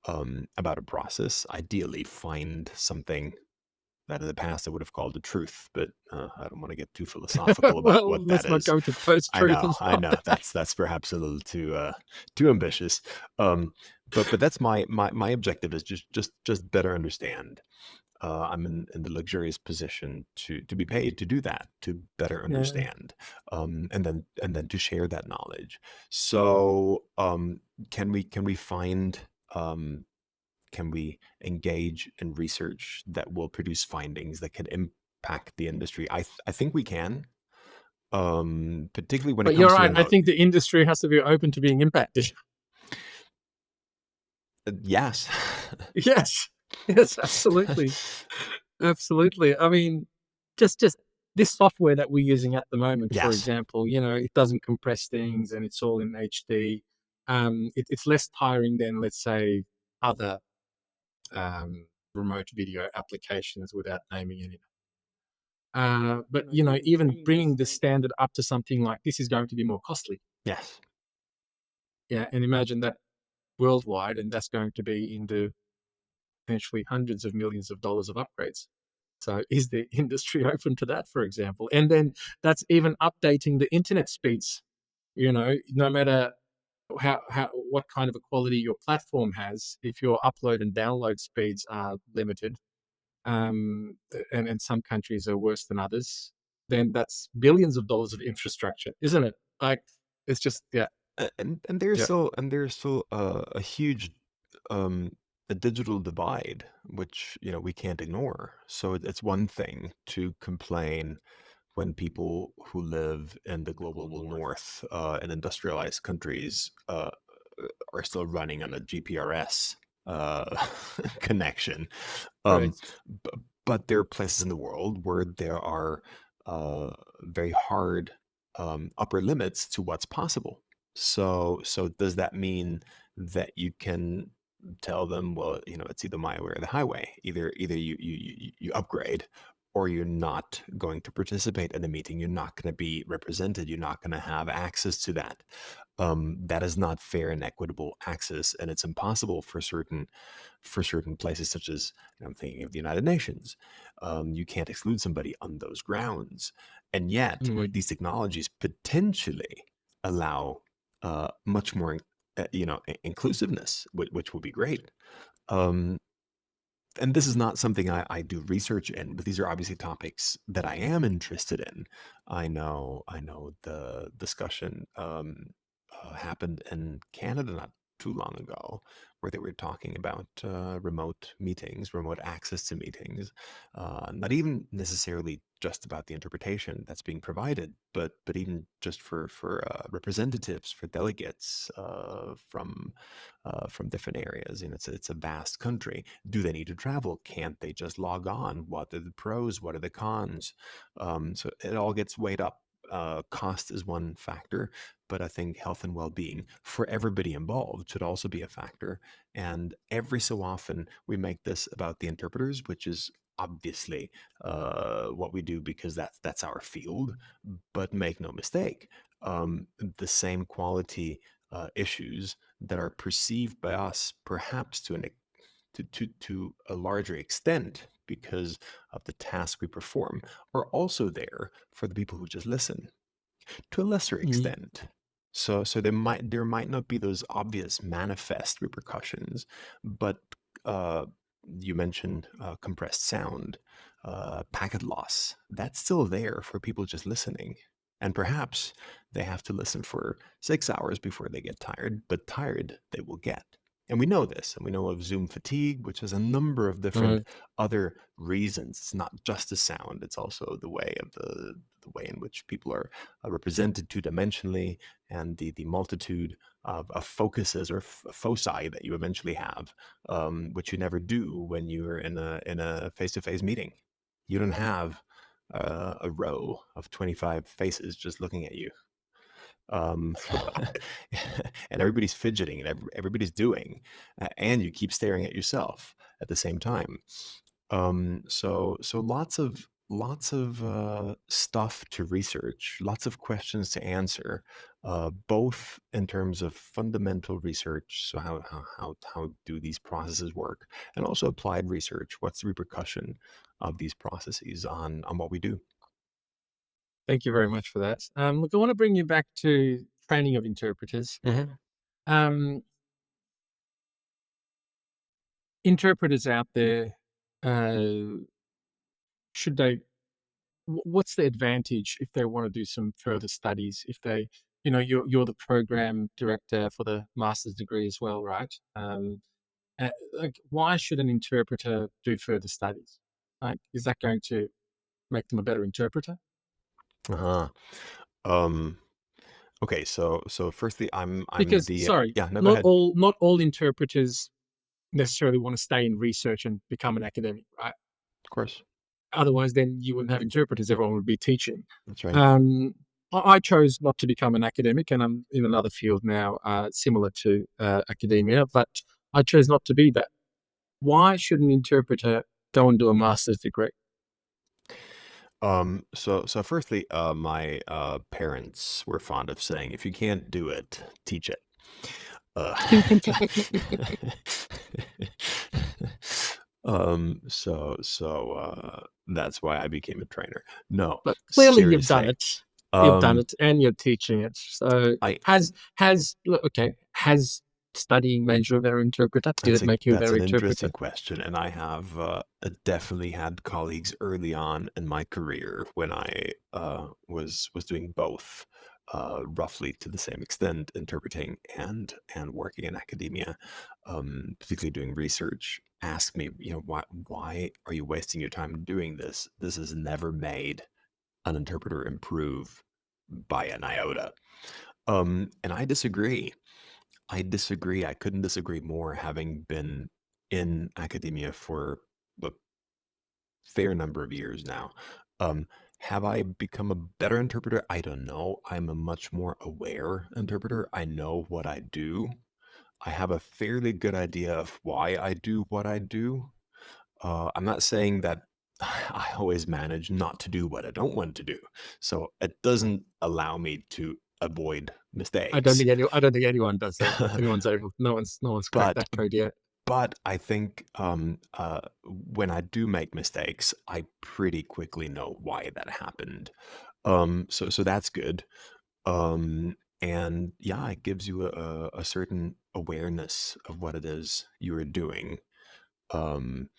about a process. Ideally, find something that in the past I would have called the truth, but I don't want to get too philosophical about Well, what that let's not is. go to post-truth and I stuff. know that's perhaps a little too ambitious. But that's my objective is just better understand. I'm in the luxurious position to be paid to do that, to better Yeah. understand, and then to share that knowledge. So can we find can we engage in research that will produce findings that can impact the industry? I think we can, particularly when it But you're comes to right. I remote. think the industry has to be open to being impacted. Yes. Yes. Yes, absolutely. Absolutely. I mean, just this software that we're using at the moment, for Yes. example, it doesn't compress things and it's all in HD. It's less tiring than, let's say, other remote video applications without naming any. But even bringing the standard up to something like this is going to be more costly. Yes. Yeah, and imagine that worldwide, and that's going to be into potentially hundreds of millions of dollars of upgrades. So is the industry open to that, for example? And then that's even updating the internet speeds. No matter how what kind of a quality your platform has, if your upload and download speeds are limited, and some countries are worse than others, then that's billions of dollars of infrastructure, isn't it? Like, it's just, yeah, And there's yeah, still a huge um a digital divide, which we can't ignore. So it's one thing to complain when people who live in the global north, in industrialized countries, are still running on a GPRS connection. Um, correct. b- but there are places in the world where there are very hard upper limits to what's possible. So does that mean that you can tell them, well, it's either my way or the highway. Either you upgrade, or you're not going to participate in the meeting. You're not going to be represented. You're not going to have access to that. That is not fair and equitable access, and it's impossible for certain places, such as, I'm thinking of the United Nations. You can't exclude somebody on those grounds, and yet Mm. these technologies potentially allow much more, inclusiveness, which will be great. Um, and this is not something I do research in, but these are obviously topics that I am interested in. I know the discussion happened in Canada not too long ago, where they were talking about remote meetings, remote access to meetings, not even necessarily just about the interpretation that's being provided, but even just for representatives, for delegates from different areas. It's a vast country. Do they need to travel? Can't they just log on? What are the pros? What are the cons? So it all gets weighed up. Cost is one factor, but I think health and well-being for everybody involved should also be a factor. And every so often, we make this about the interpreters, which is obviously what we do because that's our field. But make no mistake, the same quality issues that are perceived by us, perhaps to a larger extent because of the task we perform, are also there for the people who just listen to a lesser Mm. extent. So there might not be those obvious manifest repercussions, but uh, you mentioned compressed sound, packet loss. That's still there for people just listening, and perhaps they have to listen for 6 hours before they get tired, but tired they will get. And we know this, and we know of Zoom fatigue, which has a number of different other reasons. It's not just the sound; it's also the way of the way in which people are represented two-dimensionally, and the multitude of focuses or foci that you eventually have, which you never do when you're in a face-to-face meeting. You don't have a row of 25 faces just looking at you. And everybody's fidgeting and everybody's doing, and you keep staring at yourself at the same time. So lots of stuff to research, lots of questions to answer, both in terms of fundamental research. So how do these processes work, and also applied research. What's the repercussion of these processes on what we do? Thank you very much for that. Look, I want to bring you back to training of interpreters. Um, interpreters out there, should they? What's the advantage if they want to do some further studies? If they, you're the program director for the master's degree as well, right? Like, why should an interpreter do further studies? Like, is that going to make them a better interpreter? Uh-huh. Um, okay, so firstly, I'm Because, the sorry, yeah, no, go ahead. not all interpreters necessarily want to stay in research and become an academic, right? Of course, Otherwise, then you wouldn't have interpreters. Everyone would be teaching. that's right. I chose not to become an academic, and I'm in another field now, similar to academia, but I chose not to be that. Why should an interpreter go and do a master's degree? So firstly, my parents were fond of saying, "If you can't do it, teach it." Uh, that's why I became a trainer. No, But clearly you've done seriously. it. You've done it, and you're teaching it. So I has studying made you a better interpreter? Did it make you a that's better an interpreter? interesting question, and I have definitely had colleagues early on in my career when I was doing both, roughly to the same extent, interpreting and working in academia, particularly doing research. Ask me, why are you wasting your time doing this? This has never made an interpreter improve by an iota. And I disagree. I couldn't disagree more, having been in academia for a fair number of years now. Um, have I become a better interpreter? I don't know. I'm a much more aware interpreter. I know what I do. I have a fairly good idea of why I do what I do. I'm not saying that I always manage not to do what I don't want to do. So it doesn't allow me to avoid mistakes. I don't think anyone does that. Anyone's able. No one's cracked But that code yet. But I think when I do make mistakes, I pretty quickly know why that happened. So that's good. And yeah, it gives you a certain awareness of what it is you are doing. Um,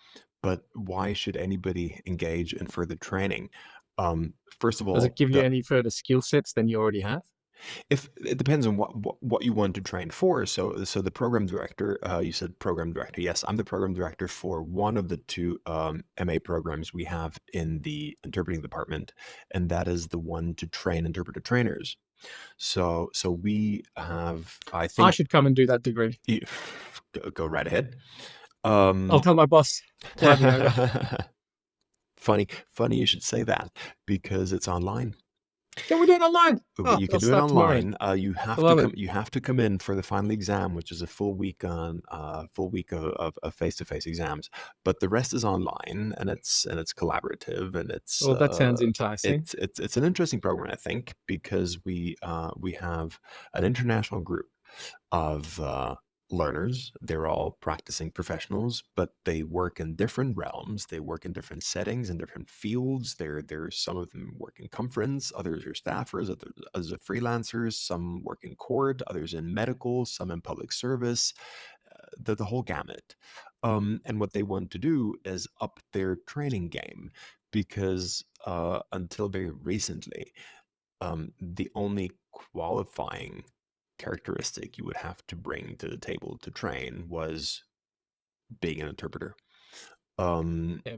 but why should anybody engage in further training? First of Does it all, give you any further skill sets than you already have? if it depends on what you want to train for. So the program director, you said program director. Yes, I'm the program director for one of the two MA programs we have in the interpreting department, and that is the one to train interpreter trainers. So we have, I I think, should come and do that degree. go right ahead. I'll tell my boss. We'll have you over. Funny you should say that, because it's online. Can we do it online? Oh, You I'll can do it start tomorrow. online. You I have love to it. come. You have to come in for the final exam, which is a full week of face-to-face exams. But the rest is online, and it's collaborative, and Well, that sounds enticing. it's an interesting program, I think, because we have an international group of learners. They're all practicing professionals, but they work in different realms. They work in different settings, in different fields. There's some of them work in conference, others are staffers, others are freelancers, some work in court, others in medical, some in public service, the whole gamut. And what they want to do is up their training game, because until very recently, the only qualifying characteristic you would have to bring to the table to train was being an interpreter. Yeah.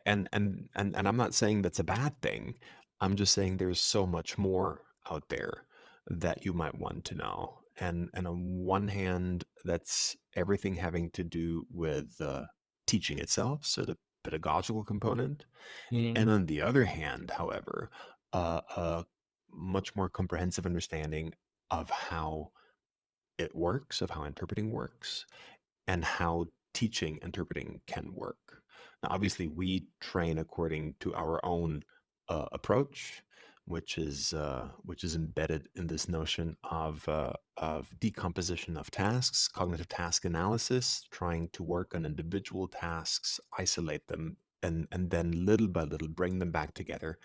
And I'm not saying that's a bad thing. I'm just saying there's so much more out there that you might want to know. And on one hand, that's everything having to do with teaching itself, so the pedagogical component. And Mm. on the other hand, however, a much more comprehensive understanding of how it works, of how interpreting works, and how teaching interpreting can work. Now, obviously, we train according to our own approach, which is embedded in this notion of decomposition of tasks, cognitive task analysis, trying to work on individual tasks, isolate them, and then little by little bring them back together,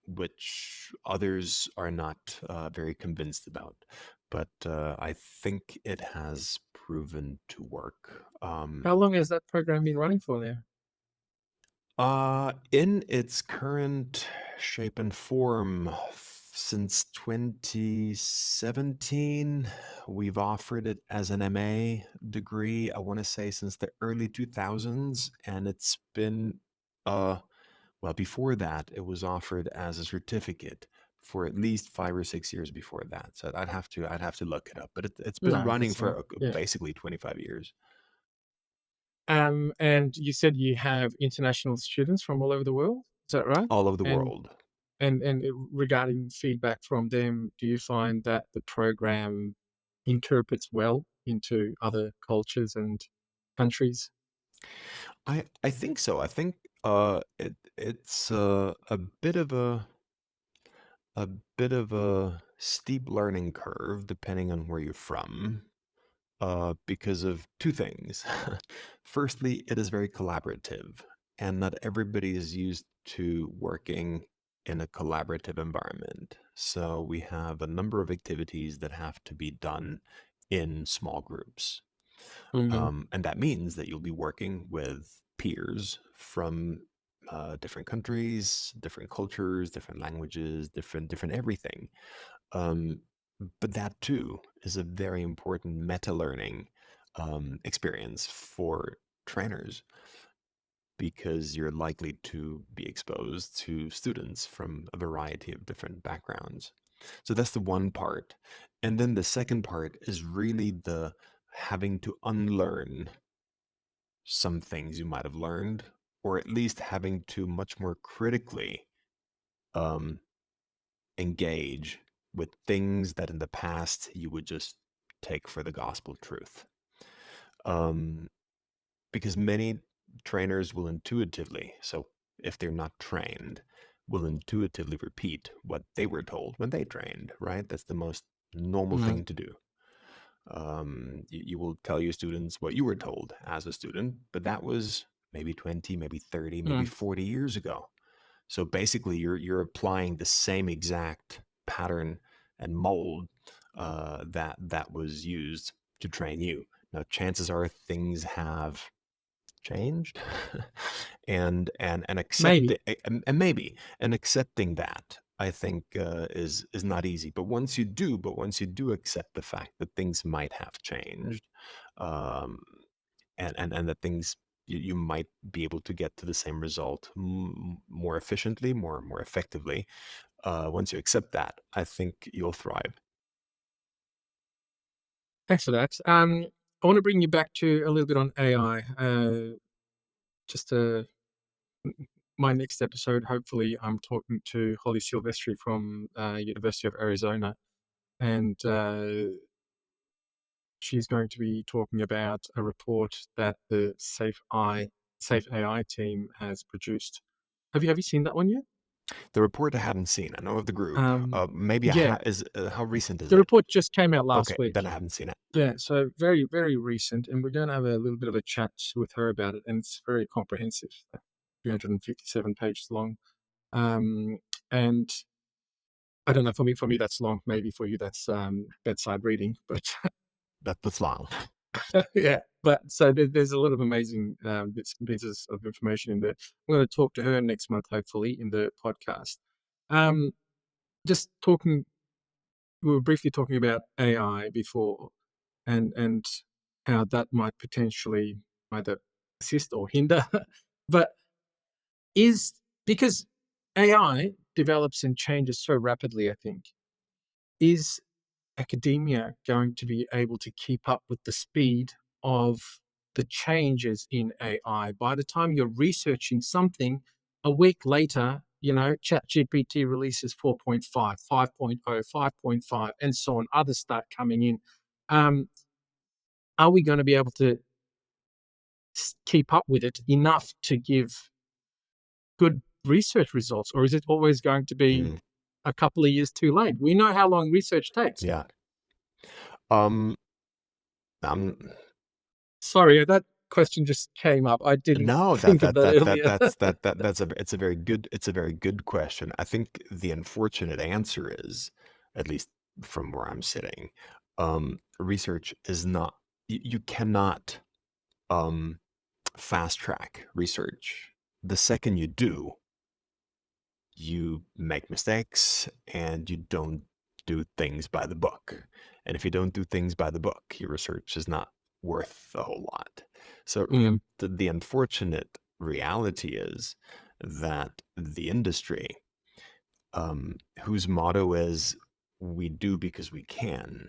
which others are not very convinced about. But I think it has proven to work. How long has that program been running for now? In its current shape and form, since 2017, we've offered it as an MA degree, I want to say since the early 2000s, and it's been, well, before that, it was offered as a certificate for at least 5 or 6 years before that. So I'd have to look it up, but it's been No, running that's fine. for Yeah. basically 25 years. And you said you have international students from all over the world. Is that right? All over the And world. regarding feedback from them, do you find that the program interprets well into other cultures and countries? I think so. I think it's a bit of a bit of a steep learning curve depending on where you're from, because of two things. Firstly, it is very collaborative, and not everybody is used to working in a collaborative environment. So we have a number of activities that have to be done in small groups. Mm. And that means that you'll be working with peers from different countries, different cultures, different languages, different everything. Um, but that too is a very important meta learning experience for trainers, because you're likely to be exposed to students from a variety of different backgrounds. So that's the one part. And then the second part is really the having to unlearn some things you might have learned, or at least having to much more critically um, engage with things that in the past you would just take for the gospel truth. Um, because many trainers will intuitively, so if they're not trained, will intuitively repeat what they were told when they trained, right? That's the most normal Mm. thing to do. You will tell your students what you were told as a student, but that was maybe 20, maybe 30, maybe Mm. 40 years ago. So basically, you're applying the same exact pattern and mold that was used to train you. Now, chances are things have changed, and Maybe. accepting and maybe and accepting that, I think, is not easy. But once you do accept the fact that things might have changed, um, and that things you might be able to get to the same result more efficiently, more effectively. Once you accept that, I think you'll thrive. Thanks for that. I want to bring you back to a little bit on AI. Just my next episode, hopefully, I'm talking to Holly Silvestri from University of Arizona, and she's going to be talking about a report that the Safe AI team has produced. Have you seen that one yet? The report I haven't seen. I know of the group. Um, Maybe I yeah, is how recent is the it? report just came out last Okay, week. then I haven't seen it. Yeah, so very, very recent, and we're going to have a little bit of a chat with her about it, and it's very comprehensive, 357 pages long. And I don't know, for me that's long. Maybe for you that's bedside reading, but That's long. yeah. But so there's a lot of amazing bits and pieces of information in there. I'm going to talk to her next month, hopefully, in the podcast. Just talking were briefly talking about AI before, and how that might potentially either assist or hinder. But because AI develops and changes so rapidly, I think, is academia going to be able to keep up with the speed of the changes in AI? By the time you're researching something, a week later, ChatGPT releases 4.5, 5.0, 5.5, and so on. Others start coming in. Are we going to be able to keep up with it enough to give good research results, or is it always going to be a couple of years too late? We know how long research takes. Yeah. Um, I'm Sorry, that question just came up. I didn't No, think of that earlier. it's a very good question. I think the unfortunate answer is, at least from where I'm sitting, research is not, you cannot fast track research. The second you do, you make mistakes and you don't do things by the book. And if you don't do things by the book, your research is not worth a whole lot. So Mm, the unfortunate reality is that the industry, whose motto is "we do because we can,"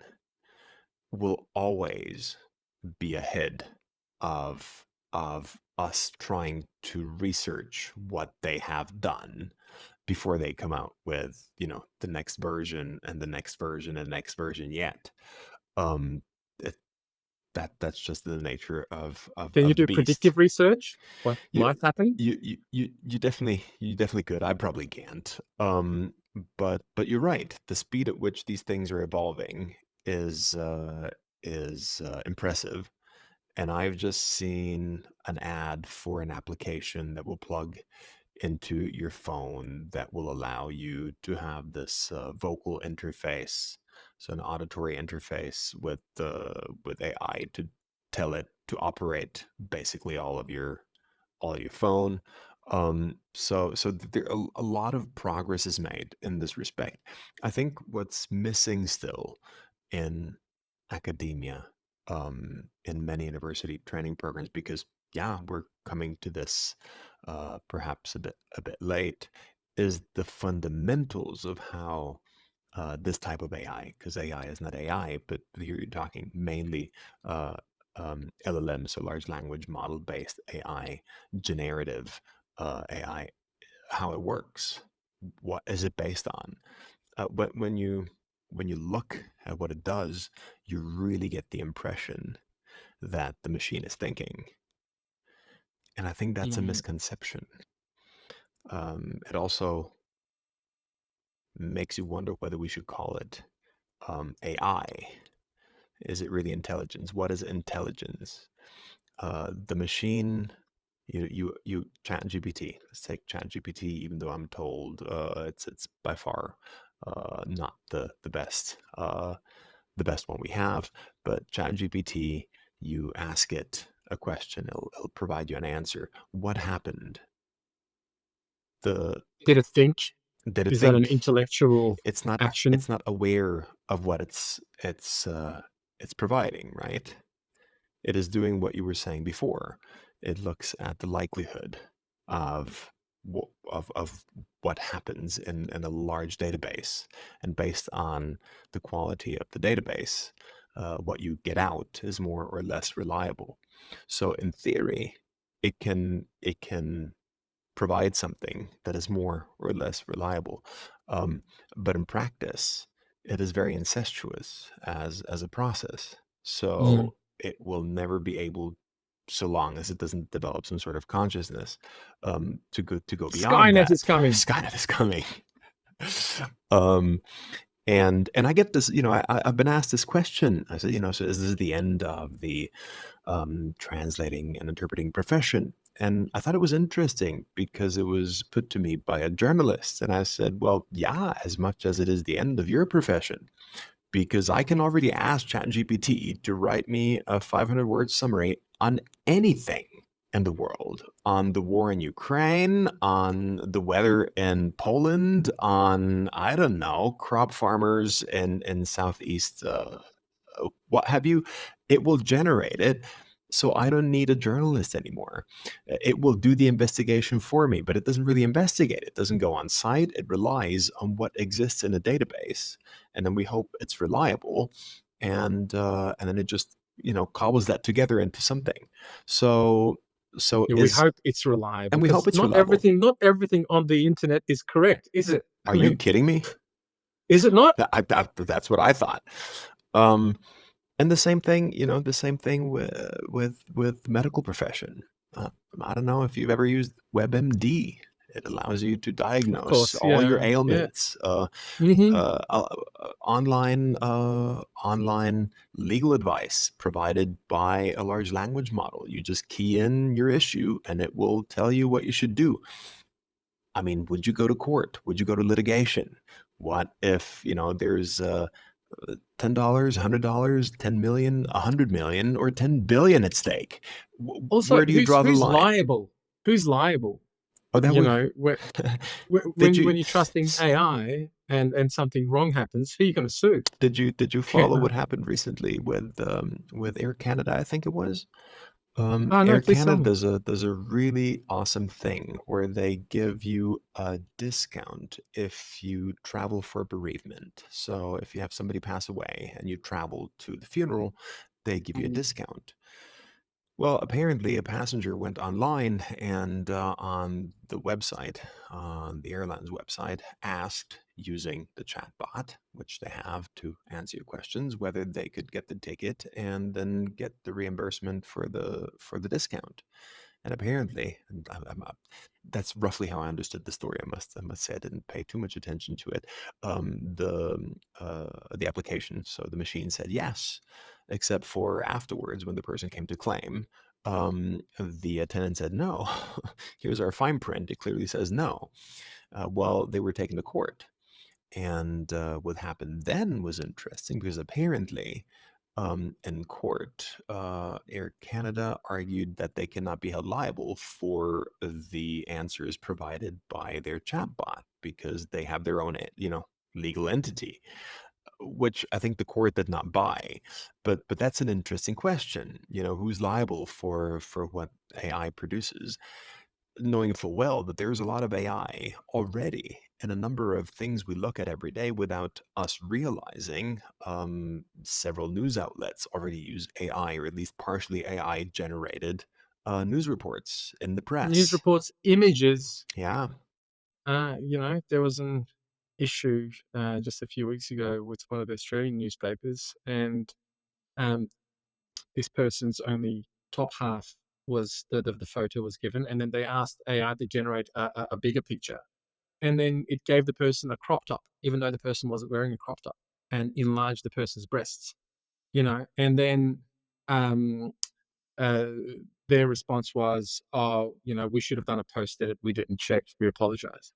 will always be ahead of us trying to research what they have done before they come out with, the next version and the next version and the next version yet. Um, it, that's just the nature Can you of the do beast. predictive research? What You might happen? you definitely could. I probably can't. But you're right. The speed at which these things are evolving is impressive. And I've just seen an ad for an application that will plug into your phone that will allow you to have this vocal interface, so an auditory interface with AI to tell it to operate basically all of your phone. So there a lot of progress is made in this respect. I think what's missing still in academia, in many university training programs, because yeah, we're coming to this perhaps a bit late, is the fundamentals of how this type of AI, because AI is not AI, but here you're talking mainly LLM, so large language model based AI, generative AI, how it works, what is it based on? But when you look at what it does, you really get the impression that the machine is thinking, and I think that's a Mm, misconception. It also makes you wonder whether we should call it AI. Is it really intelligence? What is intelligence? The machine, you chat GPT. Let's take chat GPT, even though I'm told it's by far not the best one we have. But chat GPT, you ask it a question, it'll provide you an answer. What happened? The Did it think? Did it Is that an think? intellectual It's not action? it's not aware of what it's providing, right? It is doing what you were saying before. It looks at the likelihood of of what happens in a large database, and based on the quality of the database, what you get out is more or less reliable. So in theory, it can provide something that is more or less reliable, um, but in practice, it is very incestuous as a process. Mm. So it will never be able, so long as it doesn't develop some sort of consciousness, to go beyond Skynet that. is coming. Skynet is coming. um, and I get this, I've been asked this question. I said, so is this the end of the translating and interpreting profession? And I thought it was interesting because it was put to me by a journalist. And I said, well, yeah, as much as it is the end of your profession, because I can already ask ChatGPT to write me a 500-word summary on anything, in the world, on the war in Ukraine, on the weather in Poland, on, I don't know, crop farmers in Southeast, what have you. It will generate it. So I don't need a journalist anymore. It will do the investigation for me, but it doesn't really investigate. It doesn't go on site. It relies on what exists in a database, and then we hope it's reliable, and then it just cobbles that together into something. So Yeah, we hope it's reliable, and we hope it's not reliable. not everything on the internet is correct, is it? Are you kidding me? Is it not? That's what I thought. And the same thing, with medical profession. I don't know if you've ever used WebMD. It allows you to diagnose all your ailments. Online legal advice provided by a large language model. You just key in your issue, and it will tell you what you should do. I mean, would you go to court? Would you go to litigation? What if there's $10, $100, 10 million, 100 million, or 10 billion at stake? Also, where do you draw the line? Liable? Who's liable? Oh, that when you're trusting AI and something wrong happens, who are you going to sue? Did you follow what happened recently with Air Canada? I think it was. Air Canada does a really awesome thing where they give you a discount if you travel for bereavement. So if you have somebody pass away and you travel to the funeral, they give you a discount. Well, apparently a passenger went online and on the website, on the airline's website, asked, using the chatbot, which they have to answer your questions, whether they could get the ticket and then get the reimbursement for the discount. And apparently, that's roughly how I understood the story. I must say I didn't pay too much attention to it. The application, so the machine said yes, except for afterwards when the person came to claim, the attendant said no. Here's our fine print. It clearly says no. Well, they were taken to court, and what happened then was interesting because apparently, in court, Air Canada argued that they cannot be held liable for the answers provided by their chatbot because they have their own, legal entity, which I think the court did not buy. But that's an interesting question. Who's liable for what AI produces? Knowing full well that there's a lot of AI already in a number of things we look at every day without us realizing. Several news outlets already use AI, or at least partially AI generated news reports in the press. News reports, images. Yeah. There was an issue just a few weeks ago with one of the Australian newspapers, and this person's only top half was the photo was given, and then they asked AI to generate a bigger picture, and then it gave the person a crop top, even though the person wasn't wearing a crop top, and enlarged the person's breasts, and then their response was, we should have done a post edit, we didn't check, we apologize.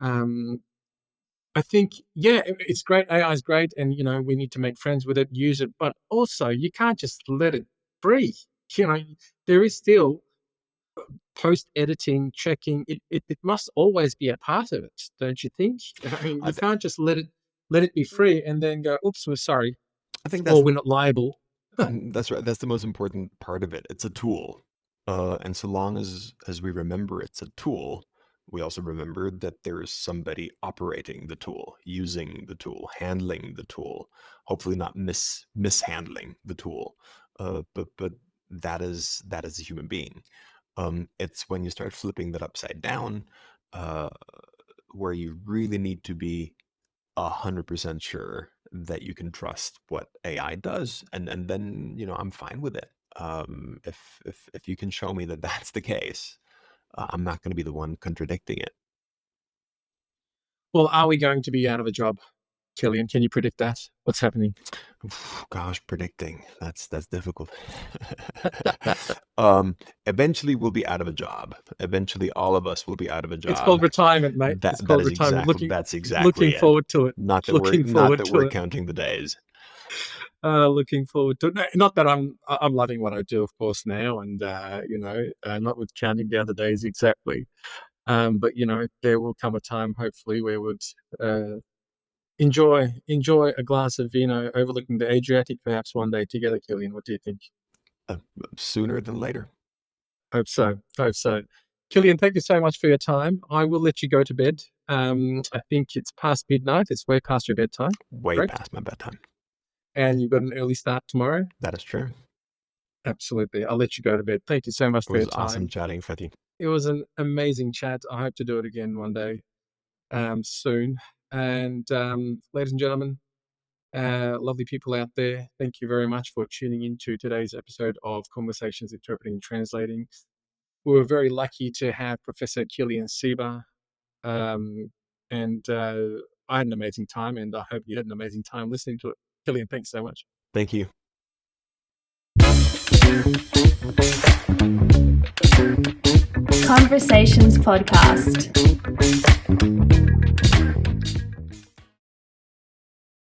I think, it's great. AI is great, and we need to make friends with it, use it, but also you can't just let it free. There is still post-editing, checking. It must always be a part of it, don't you think? I mean, you can't just let it be free and then go, oops, we're sorry. I think we're not liable. That's right. That's the most important part of it. It's a tool. And so long as we remember it's a tool, we also remember that there is somebody operating the tool, using the tool, handling the tool, hopefully not mishandling the tool. But that is a human being. It's when you start flipping that upside down, where you really need to be 100% sure that you can trust what AI does, and then I'm fine with it. If you can show me that that's the case, I'm not going to be the one contradicting it. Well, are we going to be out of a job, Kilian? Can you predict that? What's happening? Gosh, predicting, that's difficult. Eventually we'll be out of a job. Eventually all of us will be out of a job. It's called retirement, mate. It's called retirement. That's exactly looking forward to it. Not that we're counting the days. Looking forward to it. No, not that I'm loving what I do, of course, now, and not with counting down the days exactly. But there will come a time, hopefully, where we'd enjoy a glass of vino overlooking the Adriatic, perhaps one day together. Kilian, what do you think? Sooner than later. Hope so. Kilian, thank you so much for your time. I will let you go to bed. I think it's past midnight. It's way past your bedtime. Way correct? Past my bedtime. And you've got an early start tomorrow? That is true. Absolutely. I'll let you go to bed. Thank you so much for your time. It was awesome chatting, Fatih. It was an amazing chat. I hope to do it again one day soon. And ladies and gentlemen, lovely people out there, thank you very much for tuning into today's episode of Conversations Interpreting and Translating. We were very lucky to have Professor Kilian Seeber, and I had an amazing time, and I hope you had an amazing time listening to it. Kilian, thanks so much. Thank you. Conversations Podcast.